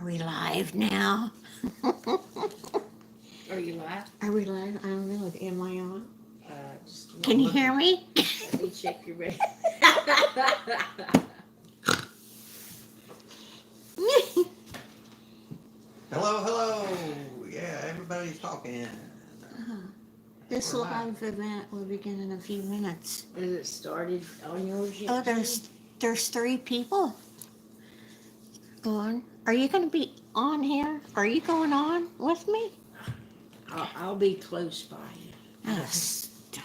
Are we live now? Are you live? Are we live? I don't know. Am I on? Just Can you hear me? let me check your ready. Hello, hello. Yeah, everybody's talking. This live event will begin in a few minutes. Is it started on yours yet? Oh, there's 3 people on. Are you going to be on here? Are you going on with me? I'll be close by you. Oh, stop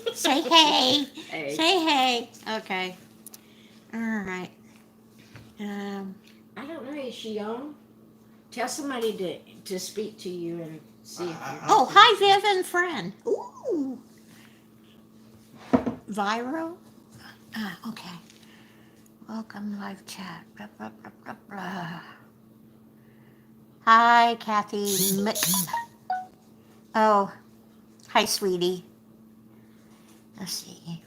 it. Say hey. Hey. Say hey. Okay. All right. I don't know. Is she on? Tell somebody to speak to you and see if you're. Oh, hi, Viv and friend. Ooh. Viro? Okay. Welcome, live chat. Blah, blah, blah, blah, blah. Hi, Kathy. Oh, hi, sweetie. Let's see.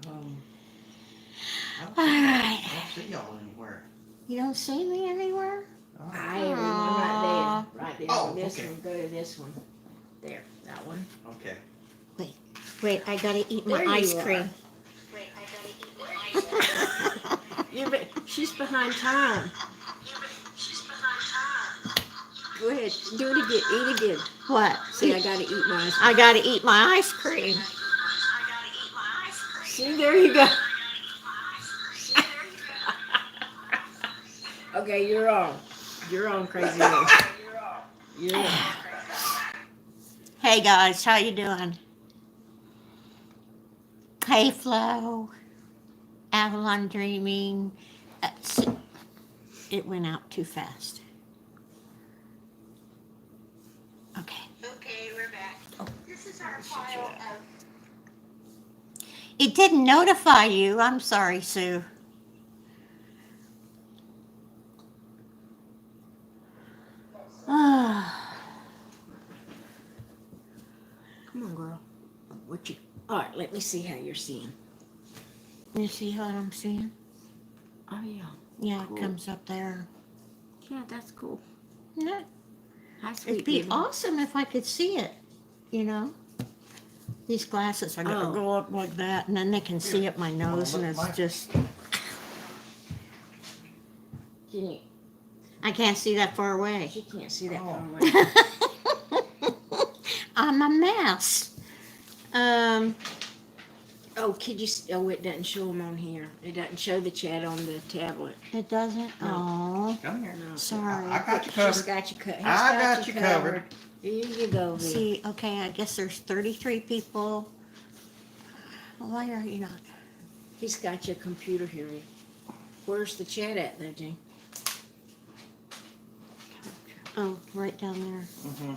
I All right. don't see y'all anywhere. You don't see me anywhere? I have one right there. Right there. Oh, This okay. one. Go to this one. There. That one. Okay. Wait, I gotta eat my There you ice are. cream. She's behind time. Go ahead. Do it again. Eat again. What? See, I gotta eat my ice cream. I gotta eat my ice cream. See, there you go. Okay, you're on. You're on, crazy man. You're on. Hey guys, how you doing? Hey Flo, Avalon Dreaming. It went out too fast. Okay. Okay, we're back. Oh. This is our file of. It didn't notify you. I'm sorry, Sue. Come on, girl. What you? All right, let me see how you're seeing. You see what I'm seeing? Oh yeah. Yeah, Cool. it comes up there. Yeah, that's cool. Yeah. Hi, sweet It'd be baby. awesome if I could see it, you know? These glasses are gonna Oh. go up like that, and then they can see up my nose, and it's just, Can you? I can't see that far away. She can't see that Oh. far away. I'm a mess. Oh, could you? Oh, it doesn't show them on here. It doesn't show the chat on the tablet. It doesn't? Oh, Come here. No. sorry. I got you She's covered. got you covered. I got you covered. Here you go, V. See, okay, I guess there's 33 people. Why are you not? He's got your computer here. Where's the chat at, though, Jane? Oh, right down Mm-hmm.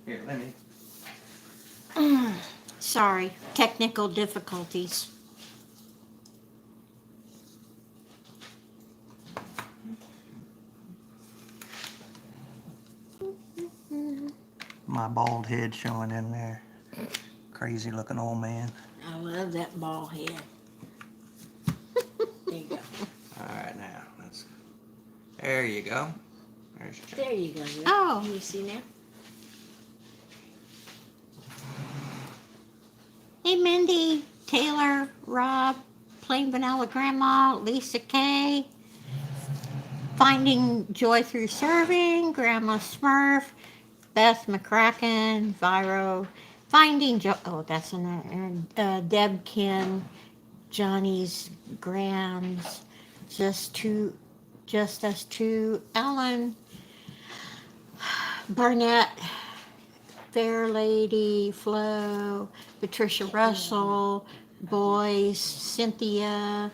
Here, let me. there. Sorry, technical difficulties. My bald head showing in there. Crazy looking old man. I love that ball head. There you go. All right, now let's. There you go. There's your chat. There you go. V. Oh. Can you see now? Hey, Mindy, Taylor, Rob, Plain Vanilla Grandma, Lisa K, Finding Joy Through Serving, Grandma Smurf, Beth McCracken, Viro, Finding Joy, oh, that's another, Deb Kin, Johnny's Grams, Just Us Two, Ellen, Barnett, Fair Lady, Flo, Patricia Russell, Boyce, Cynthia,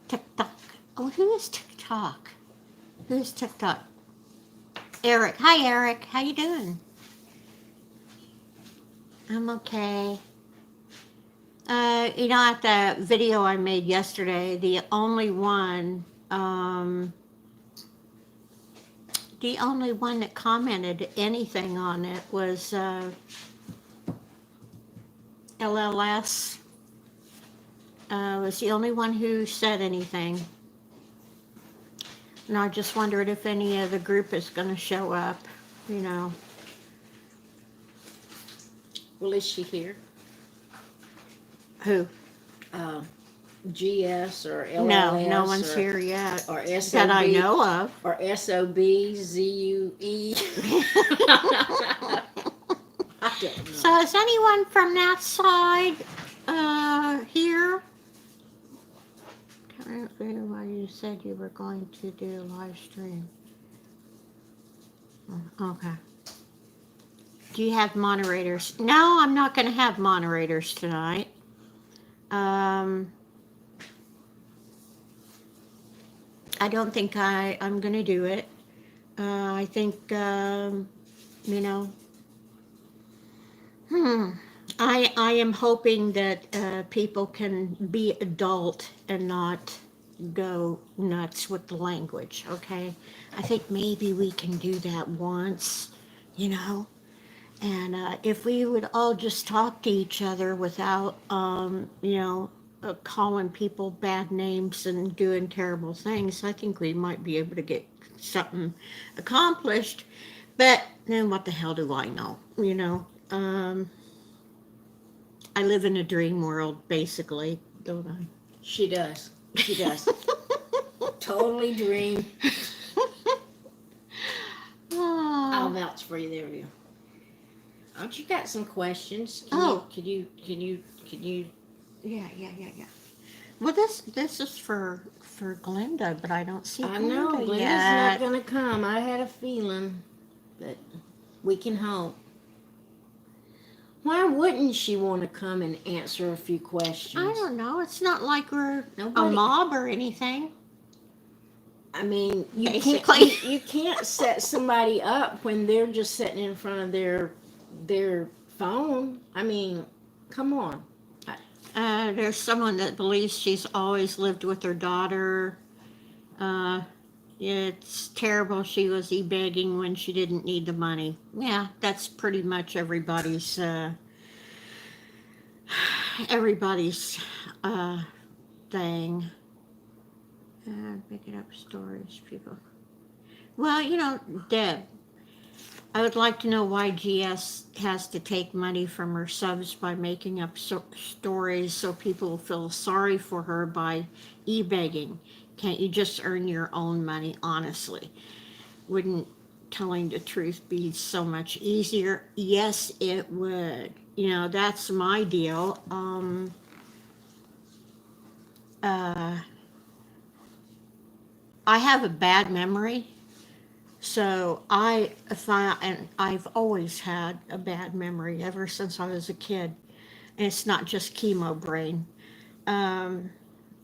TikTok. Oh, who is TikTok? Who's TikTok? Eric. Hi, Eric. How you doing? I'm okay. At the video I made yesterday, the only one that commented anything on it was LLS. Was the only one who said anything. And I just wondered if any of the group is going to show up, you know. Well, is she here? Who? GS or LLS? No one's or, here yet Or SOB? that I know of. Or SOBZUE? I don't know. So is anyone from that side here? Can't remember why you said you were going to do a live stream. Okay. Do you have moderators? No, I'm not going to have moderators tonight. I don't think I'm going to do it. I think, you know, I am hoping that people can be adult and not go nuts with the language, okay? I think maybe we can do that once, you know? And if we would all just talk to each other without, you know, calling people bad names and doing terrible things, I think we might be able to get something accomplished. But then what the hell do I know, you know? I live in a dream world, basically, don't I? She does. She does. Totally dream. I'll vouch for you. There we go. Aren't you got some questions? Can you? Yeah. Well, this is for Glenda, but I don't see I know Glenda Glenda's yet. not gonna come. I had a feeling, but we can hope. Why wouldn't she want to come and answer a few questions? I don't know. It's not like we're a Nobody- mob or anything. I mean, Basically. you can't set somebody up when they're just sitting in front of their phone. I mean, come on. There's someone that believes she's always lived with her daughter. It's terrible she was e-begging when she didn't need the money. Yeah, that's pretty much everybody's thing. Picking up stories, people. Well, you know, Deb, I would like to know why GS has to take money from her subs by making up stories so people feel sorry for her by e-begging. Can't you just earn your own money honestly? Wouldn't telling the truth be so much easier? Yes, it would. You know, that's my deal. I have a bad memory. So I've always had a bad memory ever since I was a kid. And it's not just chemo brain.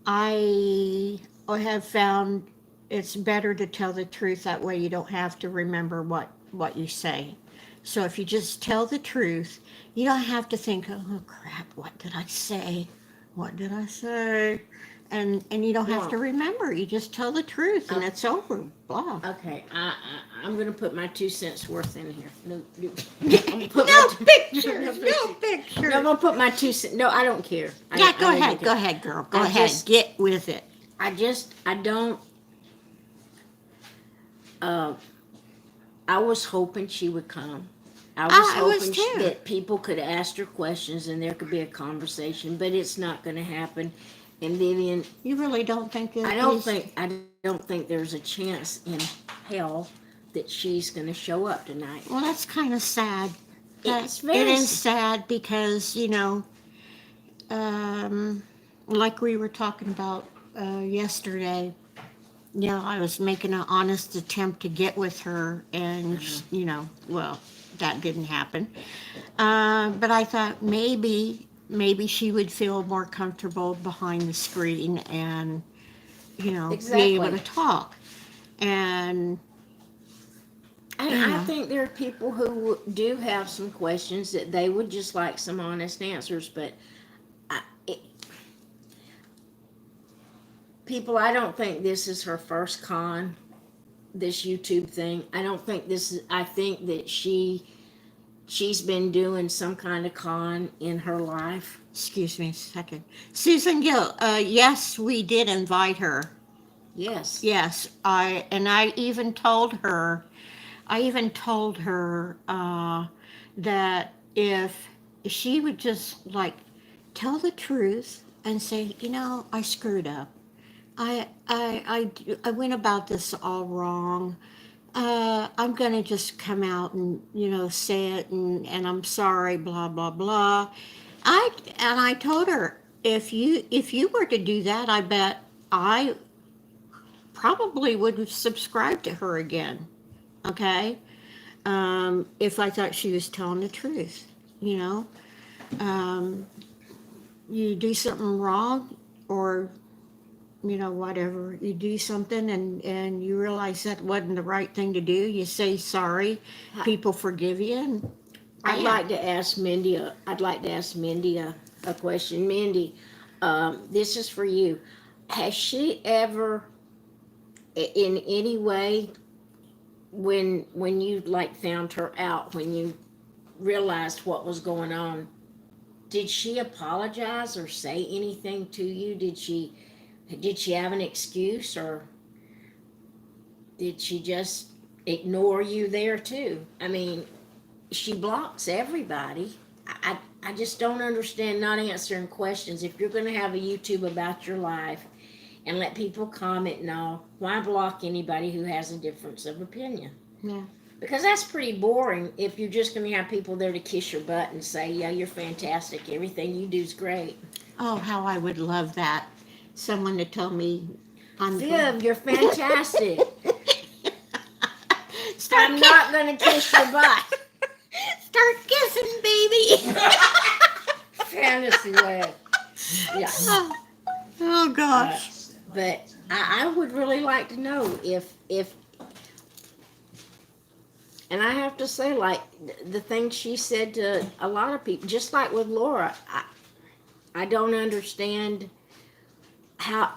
I have found it's better to tell the truth. That way you don't have to remember what you say. So if you just tell the truth, you don't have to think, oh crap, what did I say? What did I say? And you don't have to remember. You just tell the truth and it's over. Blah. Okay, I'm gonna put my 2 cents worth in here. No pictures. No pictures. No, I'm gonna put my 2 cents. No, I don't care. Yeah, go ahead, girl. Go ahead. Get with it. I don't. I was hoping she would come. I was hoping that people could ask her questions and there could be a conversation, but it's not going to happen. And Vivian, you really don't think I don't think there's a chance in hell that she's going to show up tonight. Well, that's kind of sad. It is sad because, you know, like we were talking about yesterday, you know, I was making an honest attempt to get with her and, you know, well, that didn't happen. But I thought maybe she would feel more comfortable behind the screen and, you know, be able to talk. And I think there are people who do have some questions that they would just like some honest answers, but people, I don't think this is her first con, this YouTube thing. I think that she's been doing some kind of con in her life. Excuse me a second. Susan Gill, yes, we did invite her. Yes. Yes, I even told her, that if she would just like tell the truth and say, I screwed up. I went about this all wrong. I'm gonna just come out and say it, and I'm sorry, blah blah blah. I told her, if you were to do that, I bet I probably would have subscribed to her again. Okay, if I thought she was telling the truth, you know, um, you do something wrong, or whatever, you do something and you realize that wasn't the right thing to do, you say sorry, people forgive you, and I'd like to ask Mindy. I'd like to ask Mindy a question. Mindy, this is for you. Has she ever, in any way, when you like found her out, when you realized what was going on, did she apologize or say anything to you? Did she have an excuse, or did she just ignore you there too? I mean, she blocks everybody. I just don't understand not answering questions. If you're going to have a YouTube about your life and let people comment and all, why block anybody who has a difference of opinion? yeah. Because that's pretty boring if you're just going to have people there to kiss your butt and say, yeah, you're fantastic. Everything you do is great. Oh, how I would love that, someone to tell me I'm Viv, you're fantastic. Start I'm not going to kiss your butt. Start kissing, baby. Fantasy land. Yeah. Oh gosh. But I would really like to know if, and I have to say, like, the things she said to a lot of people, just like with Laura, I don't understand how,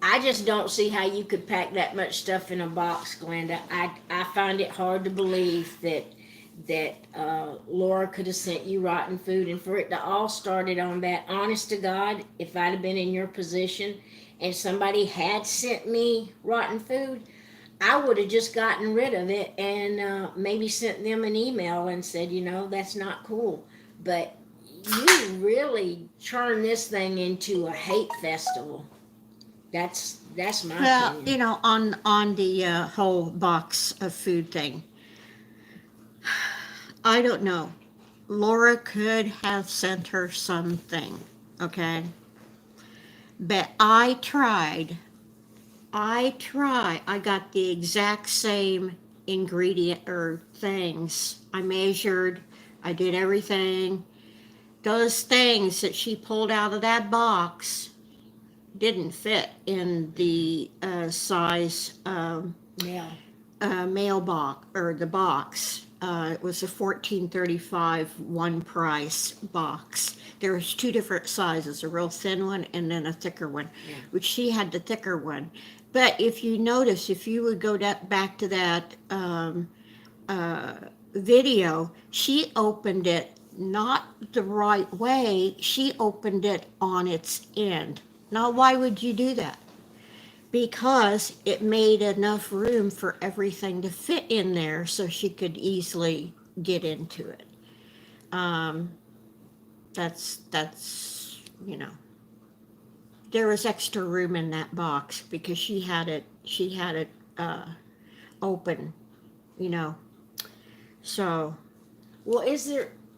I just don't see how you could pack that much stuff in a box, Glenda. I find it hard to believe that Laura could have sent you rotten food, and for it to all started on that. Honest to God, if I'd have been in your position and somebody had sent me rotten food, I would have just gotten rid of it and maybe sent them an email and said, that's not cool. But you really turn this thing into a hate festival. That's my Well, opinion. on the whole box of food thing, I don't know. Laura could have sent her something, okay? But I tried. I got the exact same ingredient or things. I measured, I did everything. Those things that she pulled out of that box didn't fit in the size Yeah. mailbox, or the box. It was a 1435 one price box. There was two different sizes, a real thin one and then a thicker one, Yeah. which she had the thicker one. But if you notice, if you would go back to that uh, video, she opened it not the right way. She opened it on its end. Now, why would you do that? Because it made enough room for everything to fit in there so she could easily get into it. Um, that's there was extra room in that box because she had it open, you know. So Well,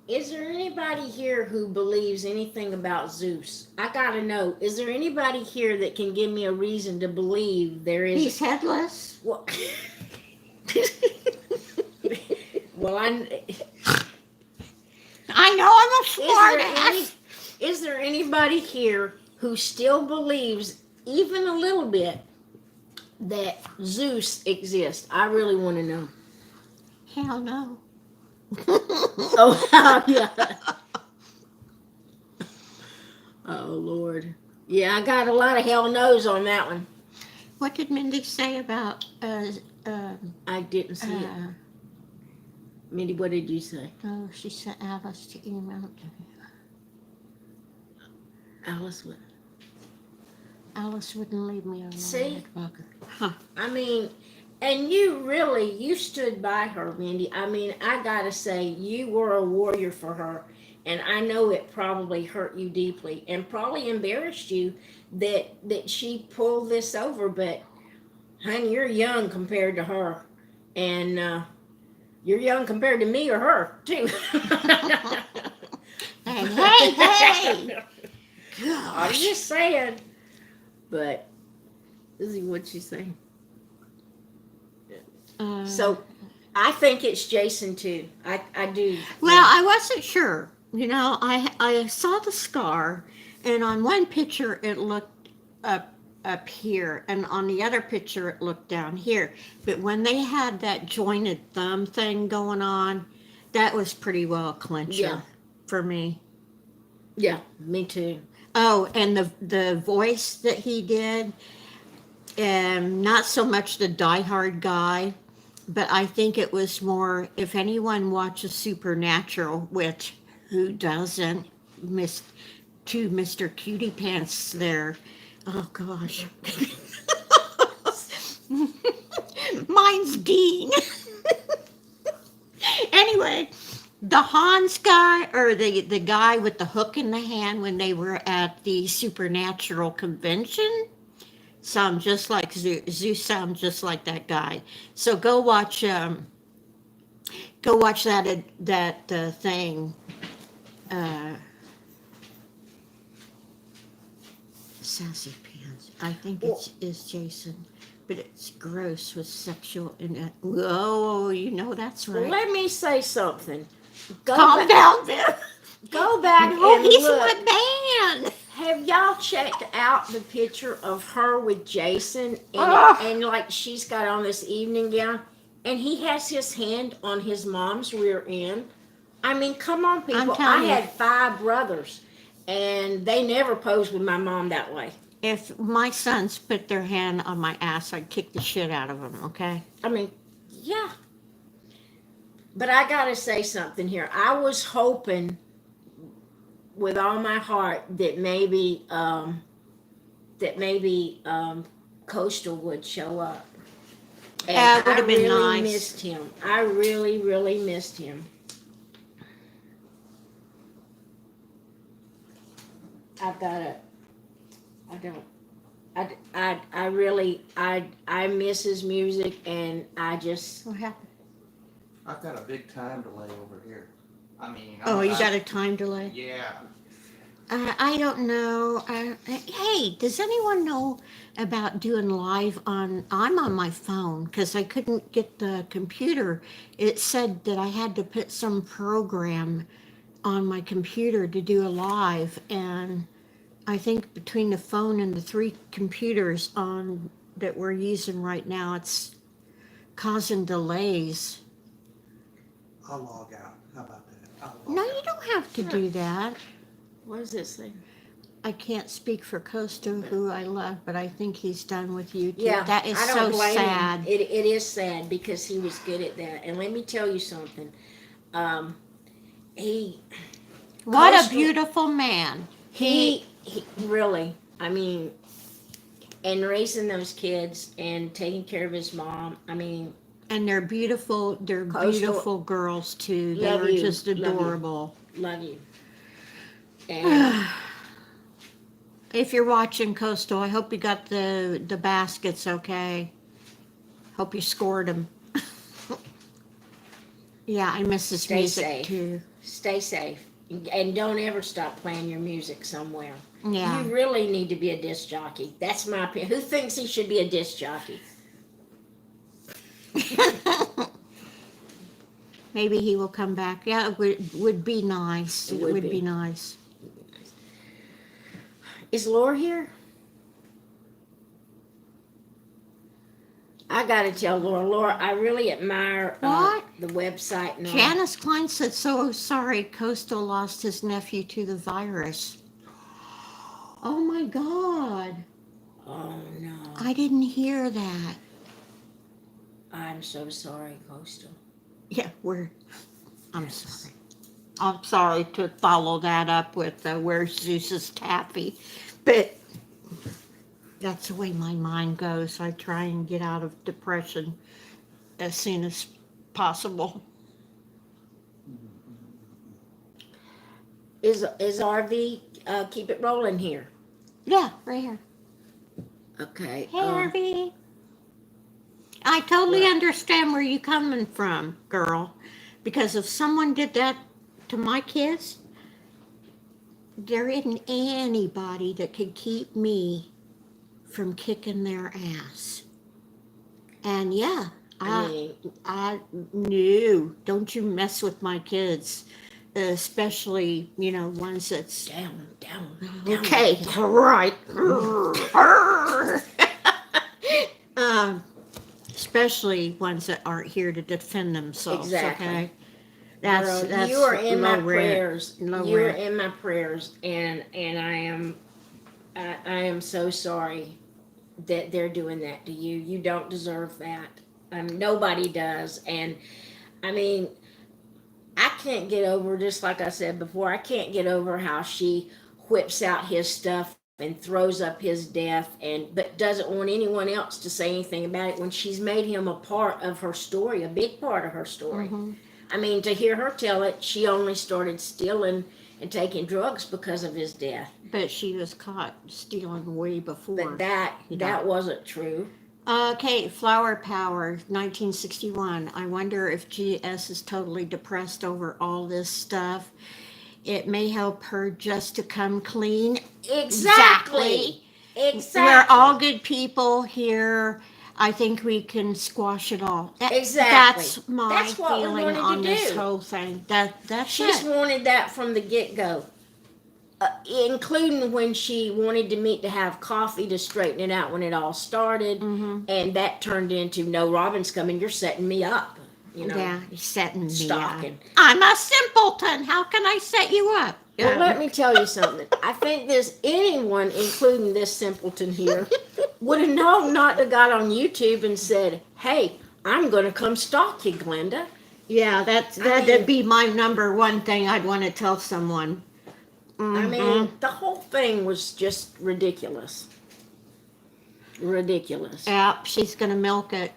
is there anybody here who believes anything about Zeus? I gotta know. Is there anybody here that can give me a reason to believe there is? he's headless. Well, well, I know I'm a is smart there any? ass. Is there anybody here who still believes, even a little bit, that Zeus exists? I really want to know. Hell no. Oh, yeah. Oh, Lord. Yeah, I got a lot of hell no's on that one. What did Mindy say about I didn't see it. Mindy, what did you say? oh, she sent Alice to email to me. Alice, what? Alice wouldn't leave me alone. See? Walker. Huh. I mean, and you stood by her, Mindy. I mean, I gotta say, you were a warrior for her. And I know it probably hurt you deeply and probably embarrassed you that she pulled this over. But, honey, you're young compared to her. And you're young compared to me or her, too. Hey! I'm Gosh. just saying. But, this is what she's saying. So, I think it's Jason, too. I do. Well, I wasn't sure. You know, I saw the scar, and on one picture it looked up here, and on the other picture it looked down here. But when they had that jointed thumb thing going on, that was pretty well a clincher Yeah. for me. Yeah, me too. Oh, and the voice that he did, not so much the diehard guy, but I think it was more, if anyone watches Supernatural, which who doesn't, to Mr. Cutie Pants there. Oh gosh. Mine's Dean. Anyway, the Hans guy, or the guy with the hook in the hand when they were at the Supernatural convention, sound just like Zeus sound just like that guy. So go watch that thing. Sassy Pants. I think it's Jason, but it's gross with sexual and whoa, you know that's Well, right. let me say something. Calm down there. Go back Oh, and he's look. my man. Have y'all checked out the picture of her with Jason and like she's got on this evening gown and he has his hand on his mom's rear end? I mean, come on, people. I telling you. had 5 brothers and they never posed with my mom that way. If my sons put their hand on my ass, I'd kick the shit out of them, okay? I mean, yeah. But I gotta say something here. I was hoping with all my heart that maybe Coastal would show up. And That would I have been really nice. missed him. I really, really missed him. I've got to. I don't. I really I miss his music and I just What happened? I've got a big time delay over here. I mean, Oh, you got a time delay? Yeah. I don't know. Hey, does anyone know about doing live on? I'm on my phone because I couldn't get the computer. It said that I had to put some program on my computer to do a live, and I think between the phone and the 3 computers on that we're using right now, it's causing delays. I'll log out. How about that? I'll log No, out. you don't have to do that. what does this say? I can't speak for Costa, who I love, but I think he's done with you too. Yeah, That is I don't so blame sad. him. It is sad because he was good at that. And let me tell you something. He What a Coastal- beautiful man. he really, I mean, and raising those kids and taking care of his mom. I mean, And they're beautiful. They're Coastal- beautiful girls too. They Love were you, just love you. adorable. love you. And If you're watching Coastal, I hope you got the baskets okay. Hope you scored them. Yeah, I miss his Stay music safe. too. stay safe. And don't ever stop playing your music somewhere. Yeah. You really need to be a disc jockey. That's my opinion. Who thinks he should be a disc jockey? Maybe he will come back. Yeah, it would be nice. It It would would be. be nice. Is Laura here? I gotta tell Laura, I really admire What? the website. And all. Janice Klein said, so sorry Coastal lost his nephew to the virus. Oh my God. Oh no. I didn't hear that. I'm so sorry, Coastal. Yeah, I'm sorry. I'm sorry to follow that up with where's Zeus's taffy. But that's the way my mind goes. I try and get out of depression as soon as possible. Is RV keep it rolling here? Yeah, right here. Okay. Hey, Harvey. I totally Well- understand where you're coming from, girl. Because if someone did that to my kids, there isn't anybody that could keep me from kicking their ass. And yeah, I mean, I knew, don't you mess with my kids, especially, ones that's down. okay, all right. um, especially ones that aren't here to defend themselves. Exactly. Okay, Girl, that's you are in my low rent. prayers. Low You are rent. in my prayers, and I am so sorry that they're doing that to you. You don't deserve that. Nobody does, and I mean, I can't get over, just like I said before, I can't get over how she whips out his stuff and throws up his death, but doesn't want anyone else to say anything about it when she's made him a part of her story, a big part of her story. Mhm. I mean, to hear her tell it, she only started stealing and taking drugs because of his death. But she was caught stealing way before. But that wasn't true. Okay, Flower Power, 1961. I wonder if GS is totally depressed over all this stuff. It may help her just to come clean. Exactly. We're all good people here. I think we can squash it all. Exactly. That's my That's what we feeling wanted to on this do. whole thing. That's She's it. wanted that from the get-go. Including when she wanted to meet to have coffee to straighten it out when it all started, and that turned into, no, Robin's coming, you're setting me up, Yeah, you're setting me up. stalking. I'm a simpleton. How can I set you up? Well, let me tell you something. I think anyone, including this simpleton here, would have known not to got on YouTube and said, hey, I'm going to come stalk you, Glenda. Yeah, that'd be my number one thing I'd want to tell someone. I mean, the whole thing was just ridiculous. Ridiculous. Yeah, she's gonna milk it.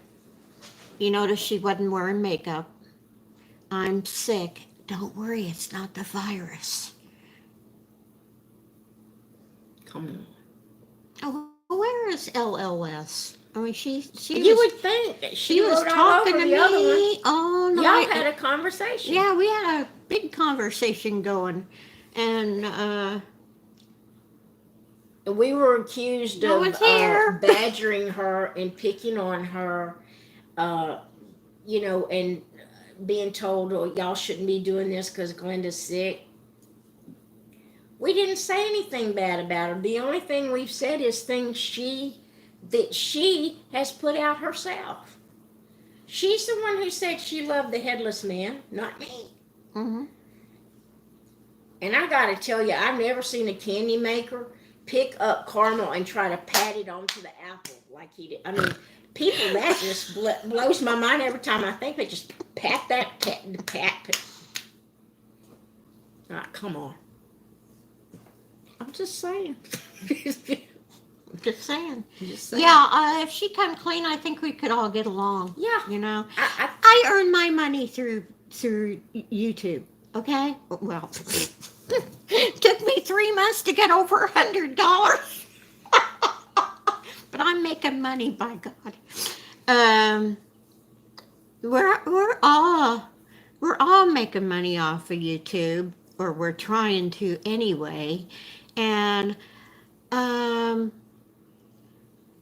You notice she wasn't wearing makeup. I'm sick. Don't worry, it's not the virus. Come on. Oh, where is LLS? I mean, You would think that she was wrote all talking over to the other one. me all Y'all night. had a conversation. Yeah, we had a big conversation going, and We were accused No of one's here. badgering her and picking on her, and being told, oh, y'all shouldn't be doing this because Glenda's sick. We didn't say anything bad about her. The only thing we've said is things that she has put out herself. She's the one who said she loved the headless man, not me. mm-hmm. And I got to tell you, I've never seen a candy maker pick up caramel and try to pat it onto the apple like he did. I mean, people, that just blows my mind every time I think they just pat that pat. Ah, come on. I'm just saying. Just saying. Just saying. Yeah, if she come clean, I think we could all get along. Yeah. You know, I I earn my money through YouTube. Okay. Well, took me 3 months to get over $100, but I'm making money, by God. We're all making money off of YouTube, or we're trying to anyway, and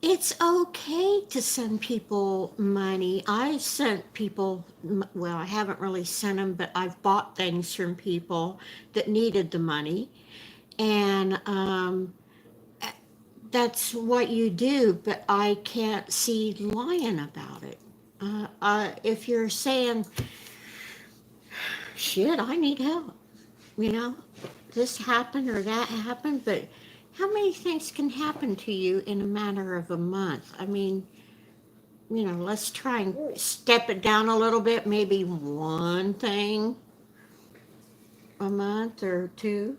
it's okay to send people money. I sent people, well, I haven't really sent them, but I've bought things from people that needed the money. And that's what you do, but I can't see lying about it. If you're saying, shit, I need help, this happened or that happened, but how many things can happen to you in a matter of a month? I mean, let's try and step it down a little bit, maybe one thing a month or two.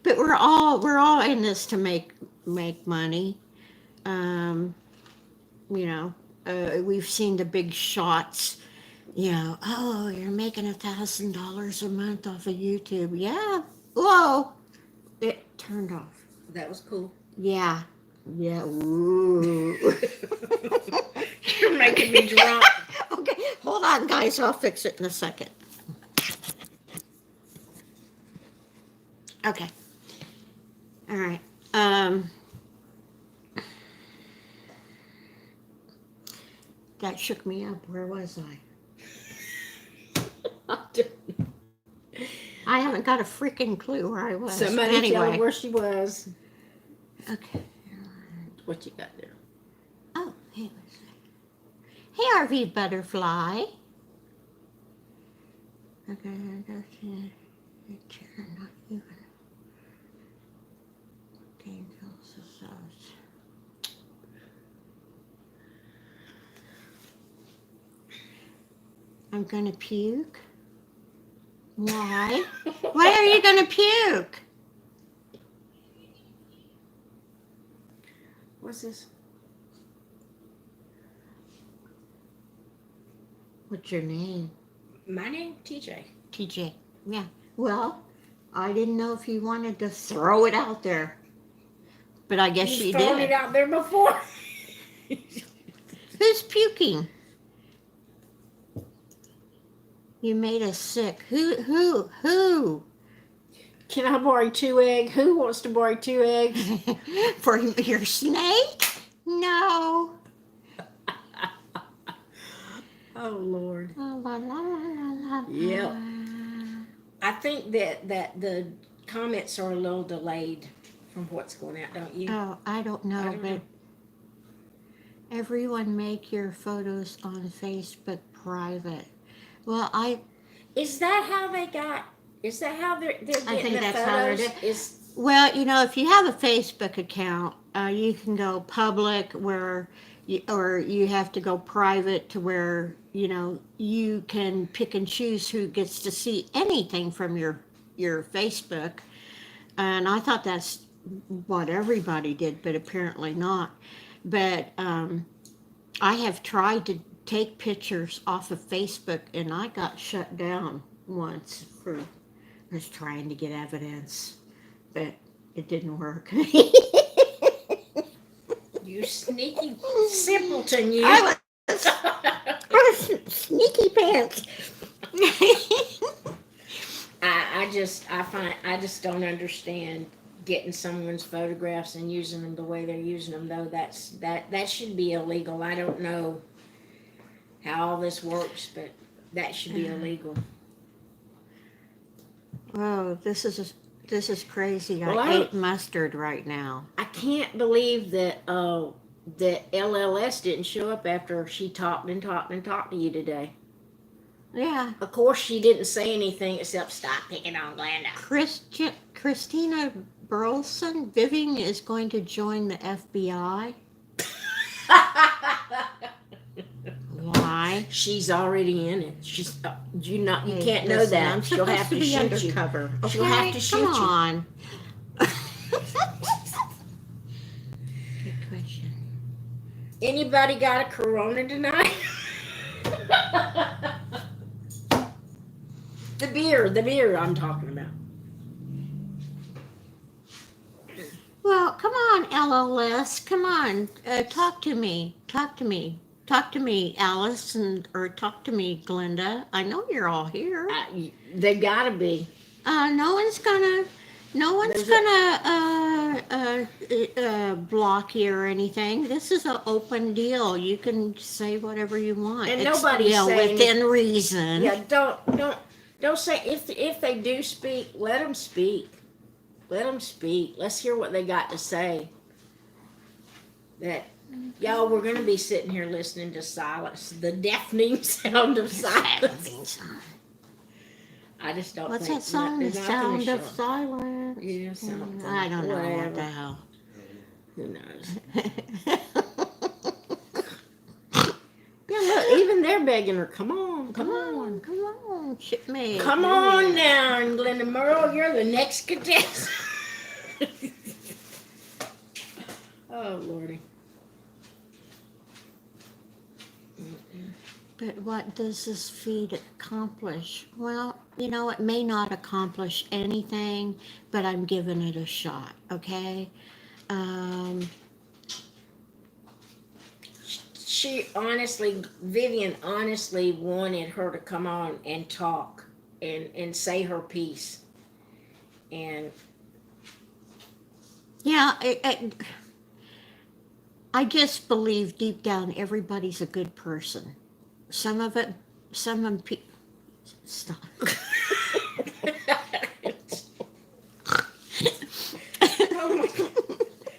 But we're all in this to make money. Um, you know, we've seen the big shots. You know, oh, you're making $1,000 a month off of YouTube. Yeah. Whoa. It turned off. That was cool. Yeah. Yeah. Ooh. You're making me drunk. Okay, hold on, guys. I'll fix it in a second. Okay. All right. That shook me up. Where was I? I haven't got a freaking clue where I was. Somebody tell her where she was. Okay. What you got there? Oh, hey, hey, RV butterfly. Okay, not even. Angels of those. I'm gonna puke. Why? Why are you gonna puke? What's this? What's your name? My name, TJ. TJ. Yeah. Well, I didn't know if you wanted to throw it out there, but I guess you You've thrown did. it out there before. Who's puking? You made us sick. Who? Can I borrow 2 eggs? Who wants to borrow 2 eggs? For your snake? No. Oh, Lord. La, la, la, la, la. Yep. I think that the comments are a little delayed from what's going out, don't you? Oh, I don't know, I don't but know. everyone make your photos on Facebook private. Well, Is that how they got? Is that how they're getting I think the that's how they're photos? doing. Well, if you have a Facebook account, you can go public or you have to go private to where, you can pick and choose who gets to see anything from your Facebook. And I thought that's what everybody did, but apparently not. But I have tried to take pictures off of Facebook and I got shut down once for was trying to get evidence, but it didn't work. You sneaky simpleton, you. I was sneaky pants. I just don't understand getting someone's photographs and using them the way they're using them, though. That should be illegal. I don't know how all this works, but that should be illegal. Oh, this is crazy. Well, I ate mustard right now. I can't believe that that LLS didn't show up after she talked to you today. Yeah. Of course, she didn't say anything except stop picking on Glenda. Christina Burleson, Vivian is going to join the FBI. Why? She's already in it. She's you Hey, can't know listen, that. I'm She'll supposed have to to be shoot undercover. you. She'll Okay, have to shoot come you. on. Good question. Anybody got a corona tonight? The beer I'm talking about. Well, come on, LLS. Come on. Talk to me. Talk to me, Alice, or talk to me, Glenda. I know you're all here. They gotta be. No one's gonna block you or anything. This is an open deal. You can say whatever you want. And nobody's saying within reason. Yeah, don't say if they do speak, let them speak. Let them speak. Let's hear what they got to say. Y'all, we're going to be sitting here listening to silence, the deafening sound of silence. I just don't What's think that song? The sound of silence. silence. Yeah, something. I don't know Whatever. what the hell. Who knows? Yeah, look, even they're begging her, come on, come on. Shipmate. Come on now, Glenda Merle, you're the next contestant. Lordy. But what does this feed accomplish? Well, it may not accomplish anything, but I'm giving it a shot, okay? Vivian honestly wanted her to come on and talk and say her piece. And Yeah, I just believe deep down everybody's a good person. Some of them, stop. Oh my God.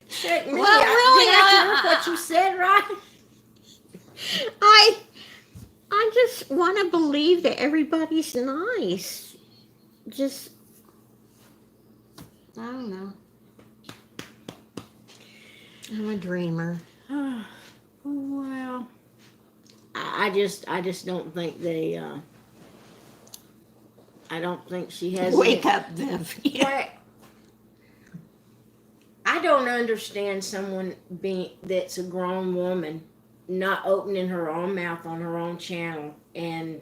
Check me. Well, really, Did I hear what you said right? I just want to believe that everybody's nice. Just, I don't know. I'm a dreamer. Well, I just don't think they. I don't think she has. Wake up, Viv. Yeah. I don't understand someone that's a grown woman not opening her own mouth on her own channel and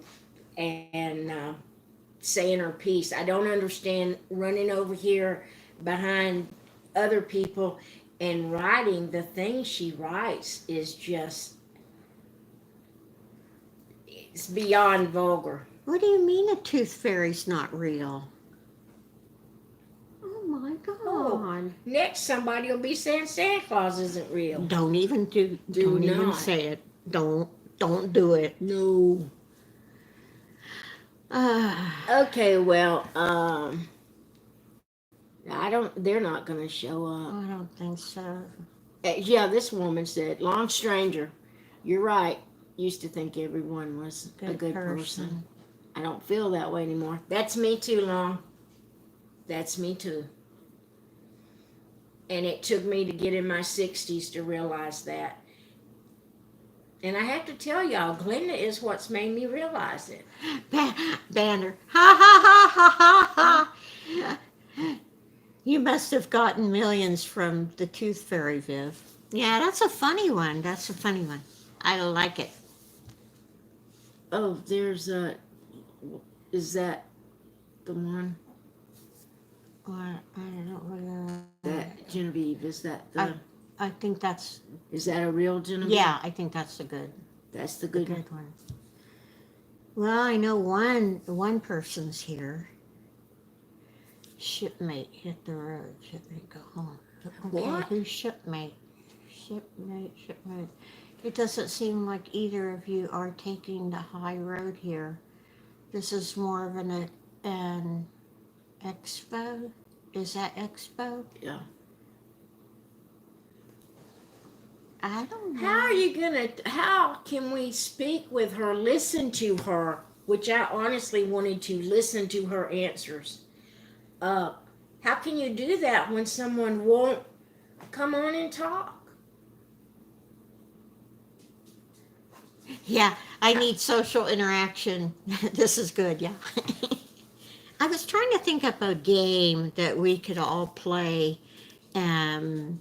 saying her piece. I don't understand running over here behind other people and writing the things she writes is just, it's beyond vulgar. What do you mean a tooth fairy's not real? Oh my God. Oh. Next, somebody will be saying Santa Claus isn't real. Don't even don't even not. say it. Don't do it. No. Okay, well, they're not gonna show up. I don't think so. Yeah, this woman said, long stranger, you're right. Used to think everyone was a good person. I don't feel that way anymore. That's me too, Long. That's me too. And it took me to get in my 60s to realize that. And I have to tell y'all, Glenda is what's made me realize it. Banner. Ha ha ha ha ha ha. You must have gotten millions from the tooth fairy, Viv. Yeah, that's a funny one. That's a funny one. I like it. Oh, is that the one? Or I don't know. That Genevieve, is that the... I think that's... Is that a real Genevieve? Yeah, I think that's the good. That's the good one. Well, I know one person's here. Shipmate hit the road. Shipmate go home. Okay, What? who's shipmate? Shipmate. It doesn't seem like either of you are taking the high road here. This is more of an expo. Is that expo? Yeah. I don't know. How can we speak with her, listen to her, which I honestly wanted to listen to her answers. How can you do that when someone won't come on and talk? Yeah, I need social interaction. This is good, yeah. I was trying to think up a game that we could all play. And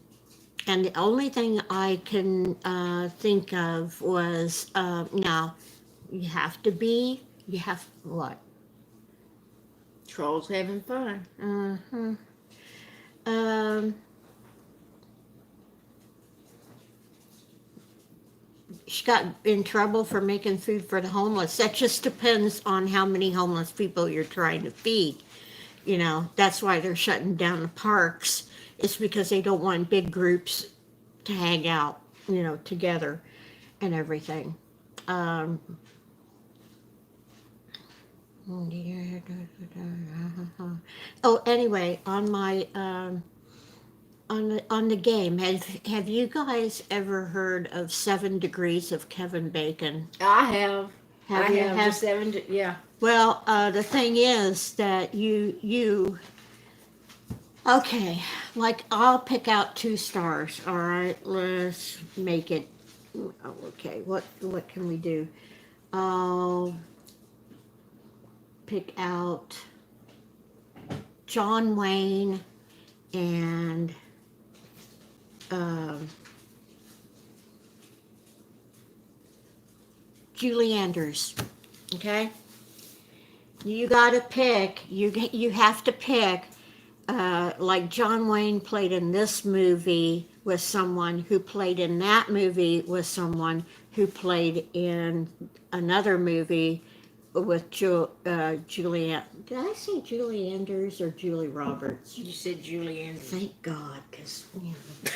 the only thing I can think of was, now, you have what? Trolls having fun. Mm-hmm. She got in trouble for making food for the homeless. That just depends on how many homeless people you're trying to feed. That's why they're shutting down the parks. It's because they don't want big groups to hang out, together and everything. Oh, anyway, on my on the game, have you guys ever heard of 7 Degrees of Kevin Bacon? I have. Have you? The 7, yeah. Well, the thing is that you okay, like I'll pick out 2 stars. All right, let's make it. Okay, what can we do? I'll pick out John Wayne and Julie Andrews. Okay? You gotta pick, you have to pick, like John Wayne played in this movie with someone who played in that movie with someone who played in another movie with Julie. Did I say Julie Andrews or Julie Roberts? You said Julie Andrews. Thank God, because, you know.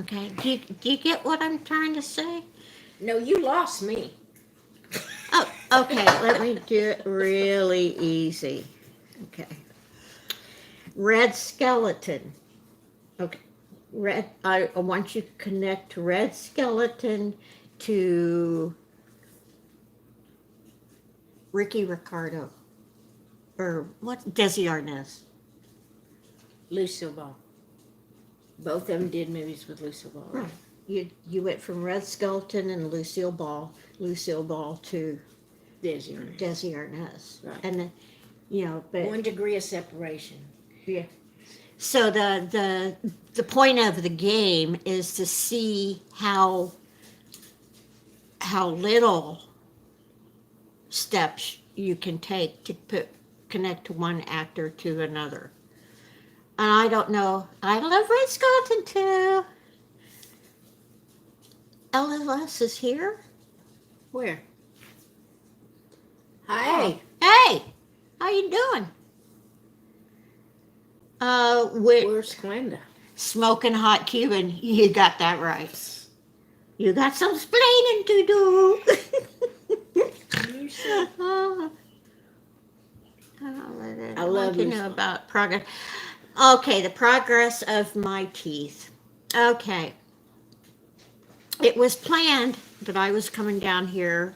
Okay, do you get what I'm trying to say? No, you lost me. Oh, okay, let me do it really easy. Okay. Red Skeleton. Okay. I want you to connect Red Skeleton to Ricky Ricardo. Or what? Desi Arnaz. Lucille Ball. Both of them did movies with Lucille Ball. Right. You went from Red Skeleton and Lucille Ball to Desi Arnaz. Desi Arnaz. Right. And then, you know, but 1 degree of separation. yeah. So the point of the game is to see how little steps you can take to connect one actor to another. And I don't know. I love Red Skeleton too. LLS is here. Where? Hi. Hey, how you doing? Where's Glenda? Smoking hot Cuban. You got that right. You got some splaining to do. You said- I love to you. know about progress. Okay, the progress of my teeth. Okay. It was planned that I was coming down here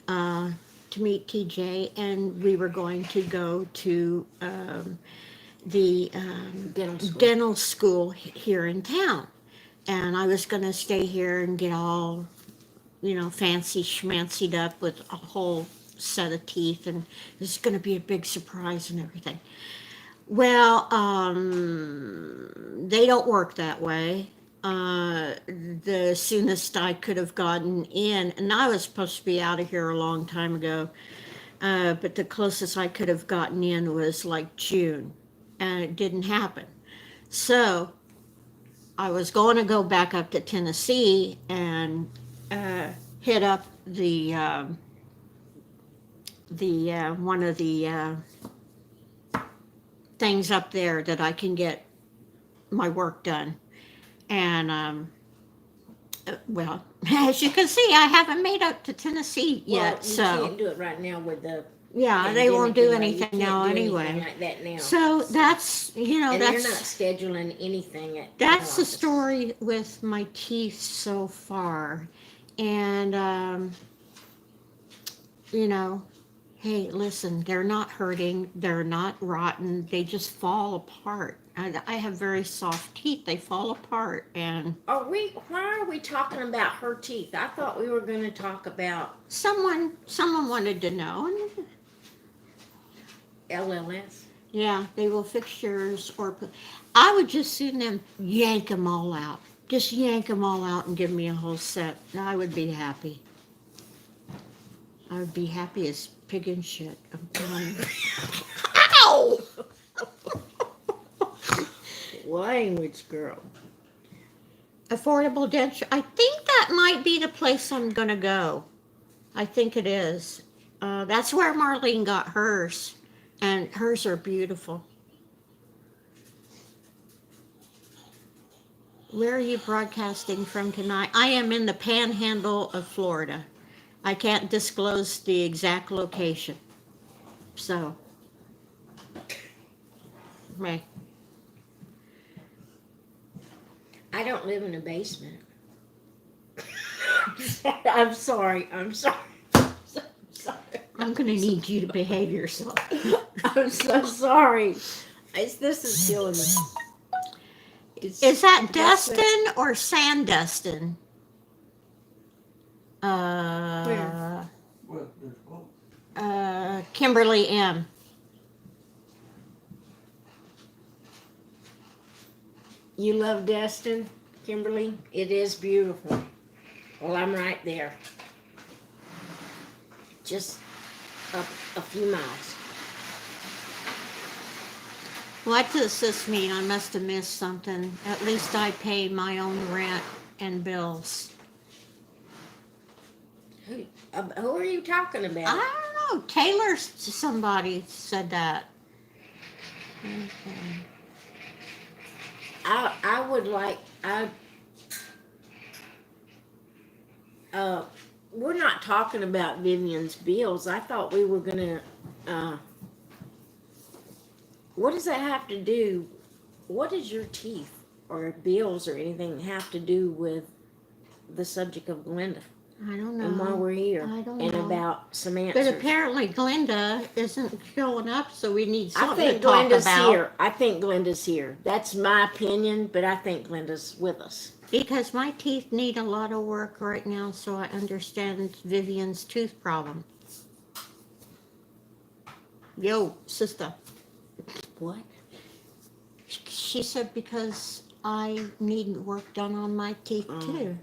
to meet TJ, and we were going to go to the dental school here in town. And I was going to stay here and get all, you know, fancy schmancied up with a whole set of teeth, and this is going to be a big surprise and everything. Well, they don't work that way. The soonest I could have gotten in, and I was supposed to be out of here a long time ago, but the closest I could have gotten in was like June, and it didn't happen. So I was going to go back up to Tennessee and hit up the one of the things up there that I can get my work done. And well, as you can see, I haven't made up to Tennessee yet. You So can't do it right now with the. yeah, they won't do pandemic, anything you can't now do anyway. anything like that now. So that's, you know, and they're not that's scheduling anything at. that's the the story with my teeth so far. And you know, hey, listen, they're not hurting, they're not rotten, they just fall apart. I have very soft teeth, they fall apart. And Why are we talking about her teeth? I thought we were going to talk about someone wanted to know. LLS. Yeah, they will fix yours or put. I would just soon them yank them all out. Just yank them all out and give me a whole set. And I would be happy. I would be happy as pig and shit. I'm telling you. Ow! Language, girl. Affordable denture. I think that might be the place I'm gonna go. I think it is. That's where Marlene got hers, and hers are beautiful. Where are you broadcasting from tonight? I am in the Panhandle of Florida. I can't disclose the exact location. So, right. I don't live in a basement. I'm sorry. I'm sorry. I'm gonna need you to behave yourself. I'm so sorry. This is killing me. Is that Destin or Sandestin? Kimberly M. You love Destin, Kimberly? It is beautiful. Well, I'm right there. just a few miles. What does this mean? I must have missed something. At least I pay my own rent and bills. Who are you talking I about? don't know. Taylor, somebody said that. Okay. I would like we're not talking about Vivian's bills. I thought we were gonna what does that have to do? What does your teeth or bills or anything have to do with the subject of Glenda? I don't And why know. we're here I don't and know. about some But answers. apparently Glenda isn't showing up, so we need I something think to talk Glenda's about. here. I think Glenda's here. That's my opinion, but I think Glenda's with us. Because my teeth need a lot of work right now, so I understand Vivian's tooth problem. Yo, sister. What? She said because I need work done on my teeth Oh. too.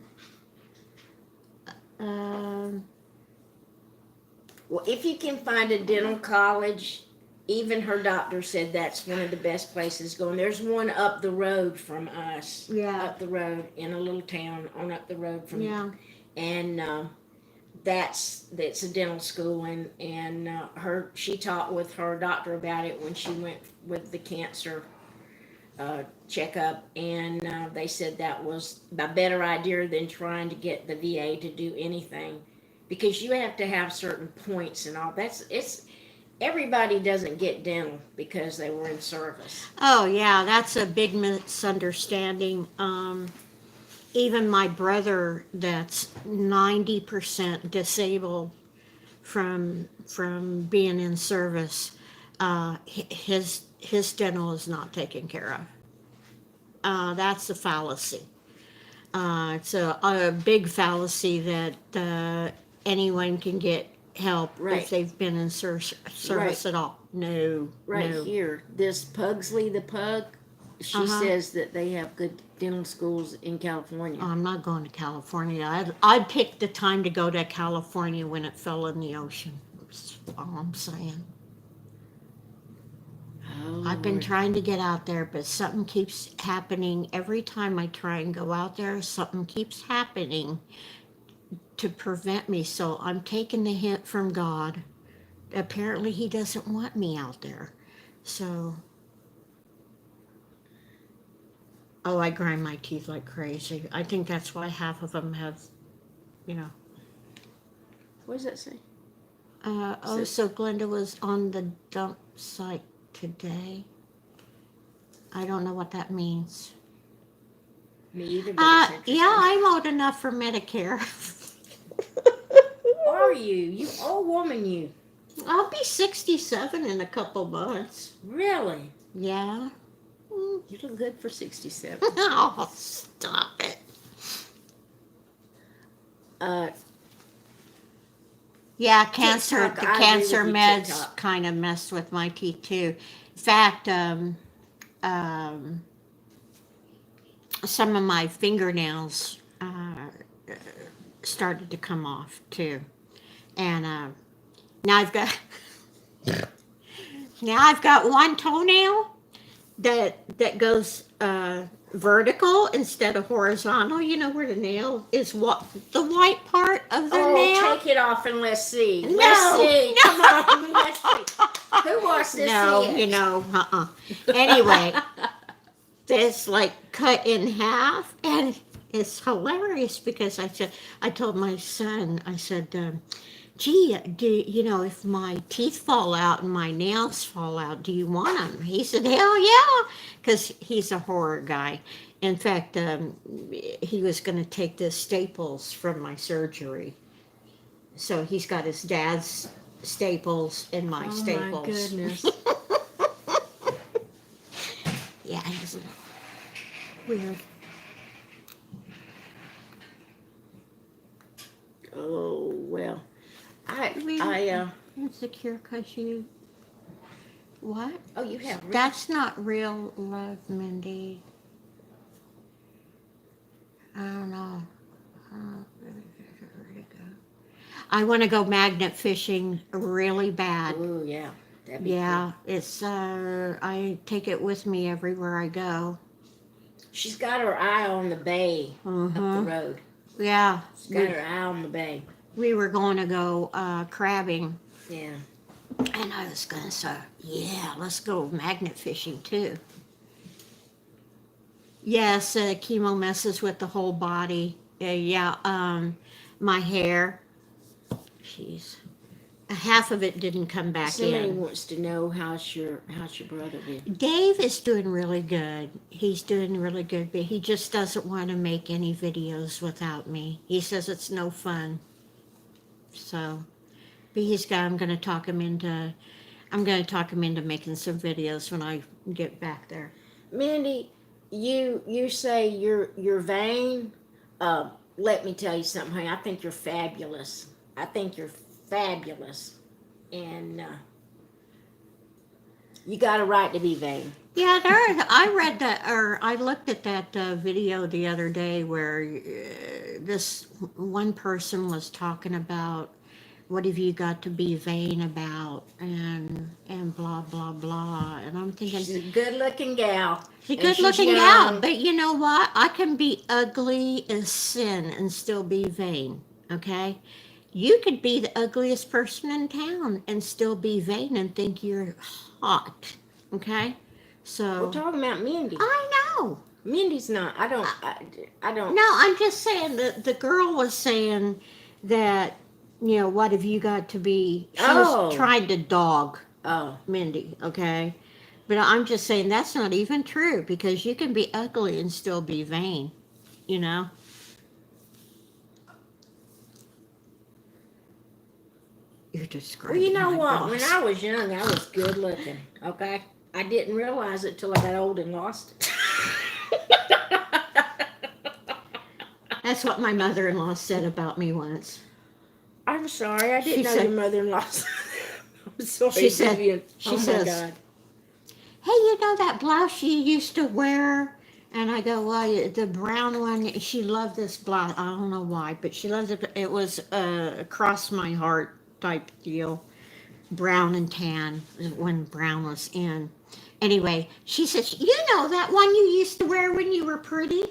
Well, if you can find a dental college, even her doctor said that's one of the best places going. There's one up the road from us. Yeah. Up the road in a little town on up the road from. Yeah. And that's a dental school, and she talked with her doctor about it when she went with the cancer checkup, and they said that was a better idea than trying to get the VA to do anything, because you have to have certain points and all. Everybody doesn't get dental because they were in service. Oh yeah, that's a big misunderstanding. Even my brother, that's 90% disabled from being in service, his dental is not taken care of. That's a fallacy. It's a big fallacy that anyone can get help Right. if they've been in service Right. at all. No, Right no. here, this Pugsley the Pug, she Uh-huh. says that they have good dental schools in California. I'm not going to California. I'd pick the time to go to California when it fell in the ocean. That's all I'm saying. Oh, I've been Lord. trying to get out there, but something keeps happening. Every time I try and go out there, something keeps happening to prevent me. So I'm taking the hint from God. Apparently, He doesn't want me out there. So, oh, I grind my teeth like crazy. I think that's why half of them have, you know. What does that say? So Glenda was on the dump site today. I don't know what that means. Me either. But it's interesting. Yeah, I'm old enough for Medicare. Are you? You old woman, you. I'll be 67 in a couple months. Really? Yeah. You look good for 67. Oh, stop it. Yeah, cancer. TikTok, The I agree cancer with you, meds TikTok. kind of messed with my teeth too. In fact, some of my fingernails started to come off too, and now I've got one toenail that goes vertical instead of horizontal. You know where the nail is, what the white part of the nail. Take it off and let's see. No, Let's see. no. Come on. Let's see. Who wants to No, see it? you know, Anyway, it's like cut in half, and it's hilarious because I told my son, I said, gee, if my teeth fall out and my nails fall out, do you want them? He said, hell yeah, because he's a horror guy. In fact, he was going to take the staples from my surgery. So he's got his dad's staples and my staples. Oh my goodness. Yeah, isn't it weird? Oh well. Really? Insecure because you. What? Oh, you have. That's not real love, Mindy. I don't know. I want to go magnet fishing really bad. Ooh, yeah. That'd be Yeah, it's I take it with me everywhere I go. cool. She's got her eye on the bay up the Uh-huh. road. Yeah, She's got her eye on the bay. we were going to go crabbing, Yeah. and I was gonna say, yeah, let's go magnet fishing too. Yes, chemo messes with the whole body. Yeah, my hair. Jeez, half of it didn't come back Somebody in. wants to know how's your brother doing. Dave is doing really good. He's doing really good, but he just doesn't want to make any videos without me. He says it's no fun. So, but he's got. I'm gonna talk him into making some videos when I get back there. Mindy, you say you're vain. Let me tell you something, honey. I think you're fabulous. I think you're fabulous, and you got a right to be vain. Yeah, I read that, or I looked at that video the other day where this one person was talking about what have you got to be vain about, and blah blah blah, and I'm thinking She's a good-looking gal. she's a and she's good-looking young. gal, but you know what? I can be ugly as sin and still be vain. Okay, you could be the ugliest person in town and still be vain and think you're hot. Okay, so. We're talking about Mindy. I know. Mindy's not. I don't. No, I'm just saying that the girl was saying that, what have you got to be? She Oh. was trying to dog Oh, Mindy, okay? But I'm just saying that's not even true because you can be ugly and still be vain, you know? You're well, describing you know my what? boss. When I was young, I was good looking. Okay, I didn't realize it till I got old and lost it. That's what my mother-in-law said about me once. I'm sorry, I didn't She know said- your mother-in-law. I'm sorry, She said- Vivian. she Oh my says- God. Hey, you know that blouse you used to wear? And I go, well, the brown one, she loved this blouse. I don't know why, but she loved it. It was across my heart type deal. Brown and tan when brown was in. Anyway, she says, you know that one you used to wear when you were pretty?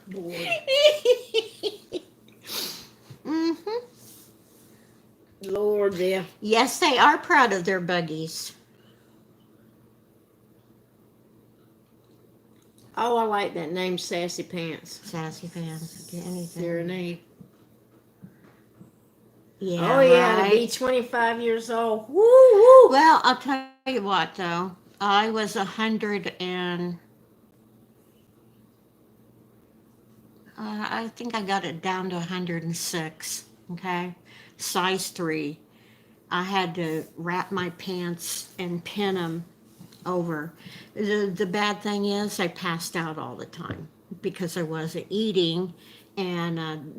Boy. Mm-hmm. Lord, yeah. Yes, they are proud of their buggies. Oh, I like that name, Sassy Pants. Sassy fans. Get anything. Serenade. Yeah, Oh yeah, right? to be 25 years old. Woo woo. Well, I'll tell you what, though. I was 100 and I think I got it down to 106. Okay, size 3. I had to wrap my pants and pin them over. The bad thing is I passed out all the time because I wasn't eating, and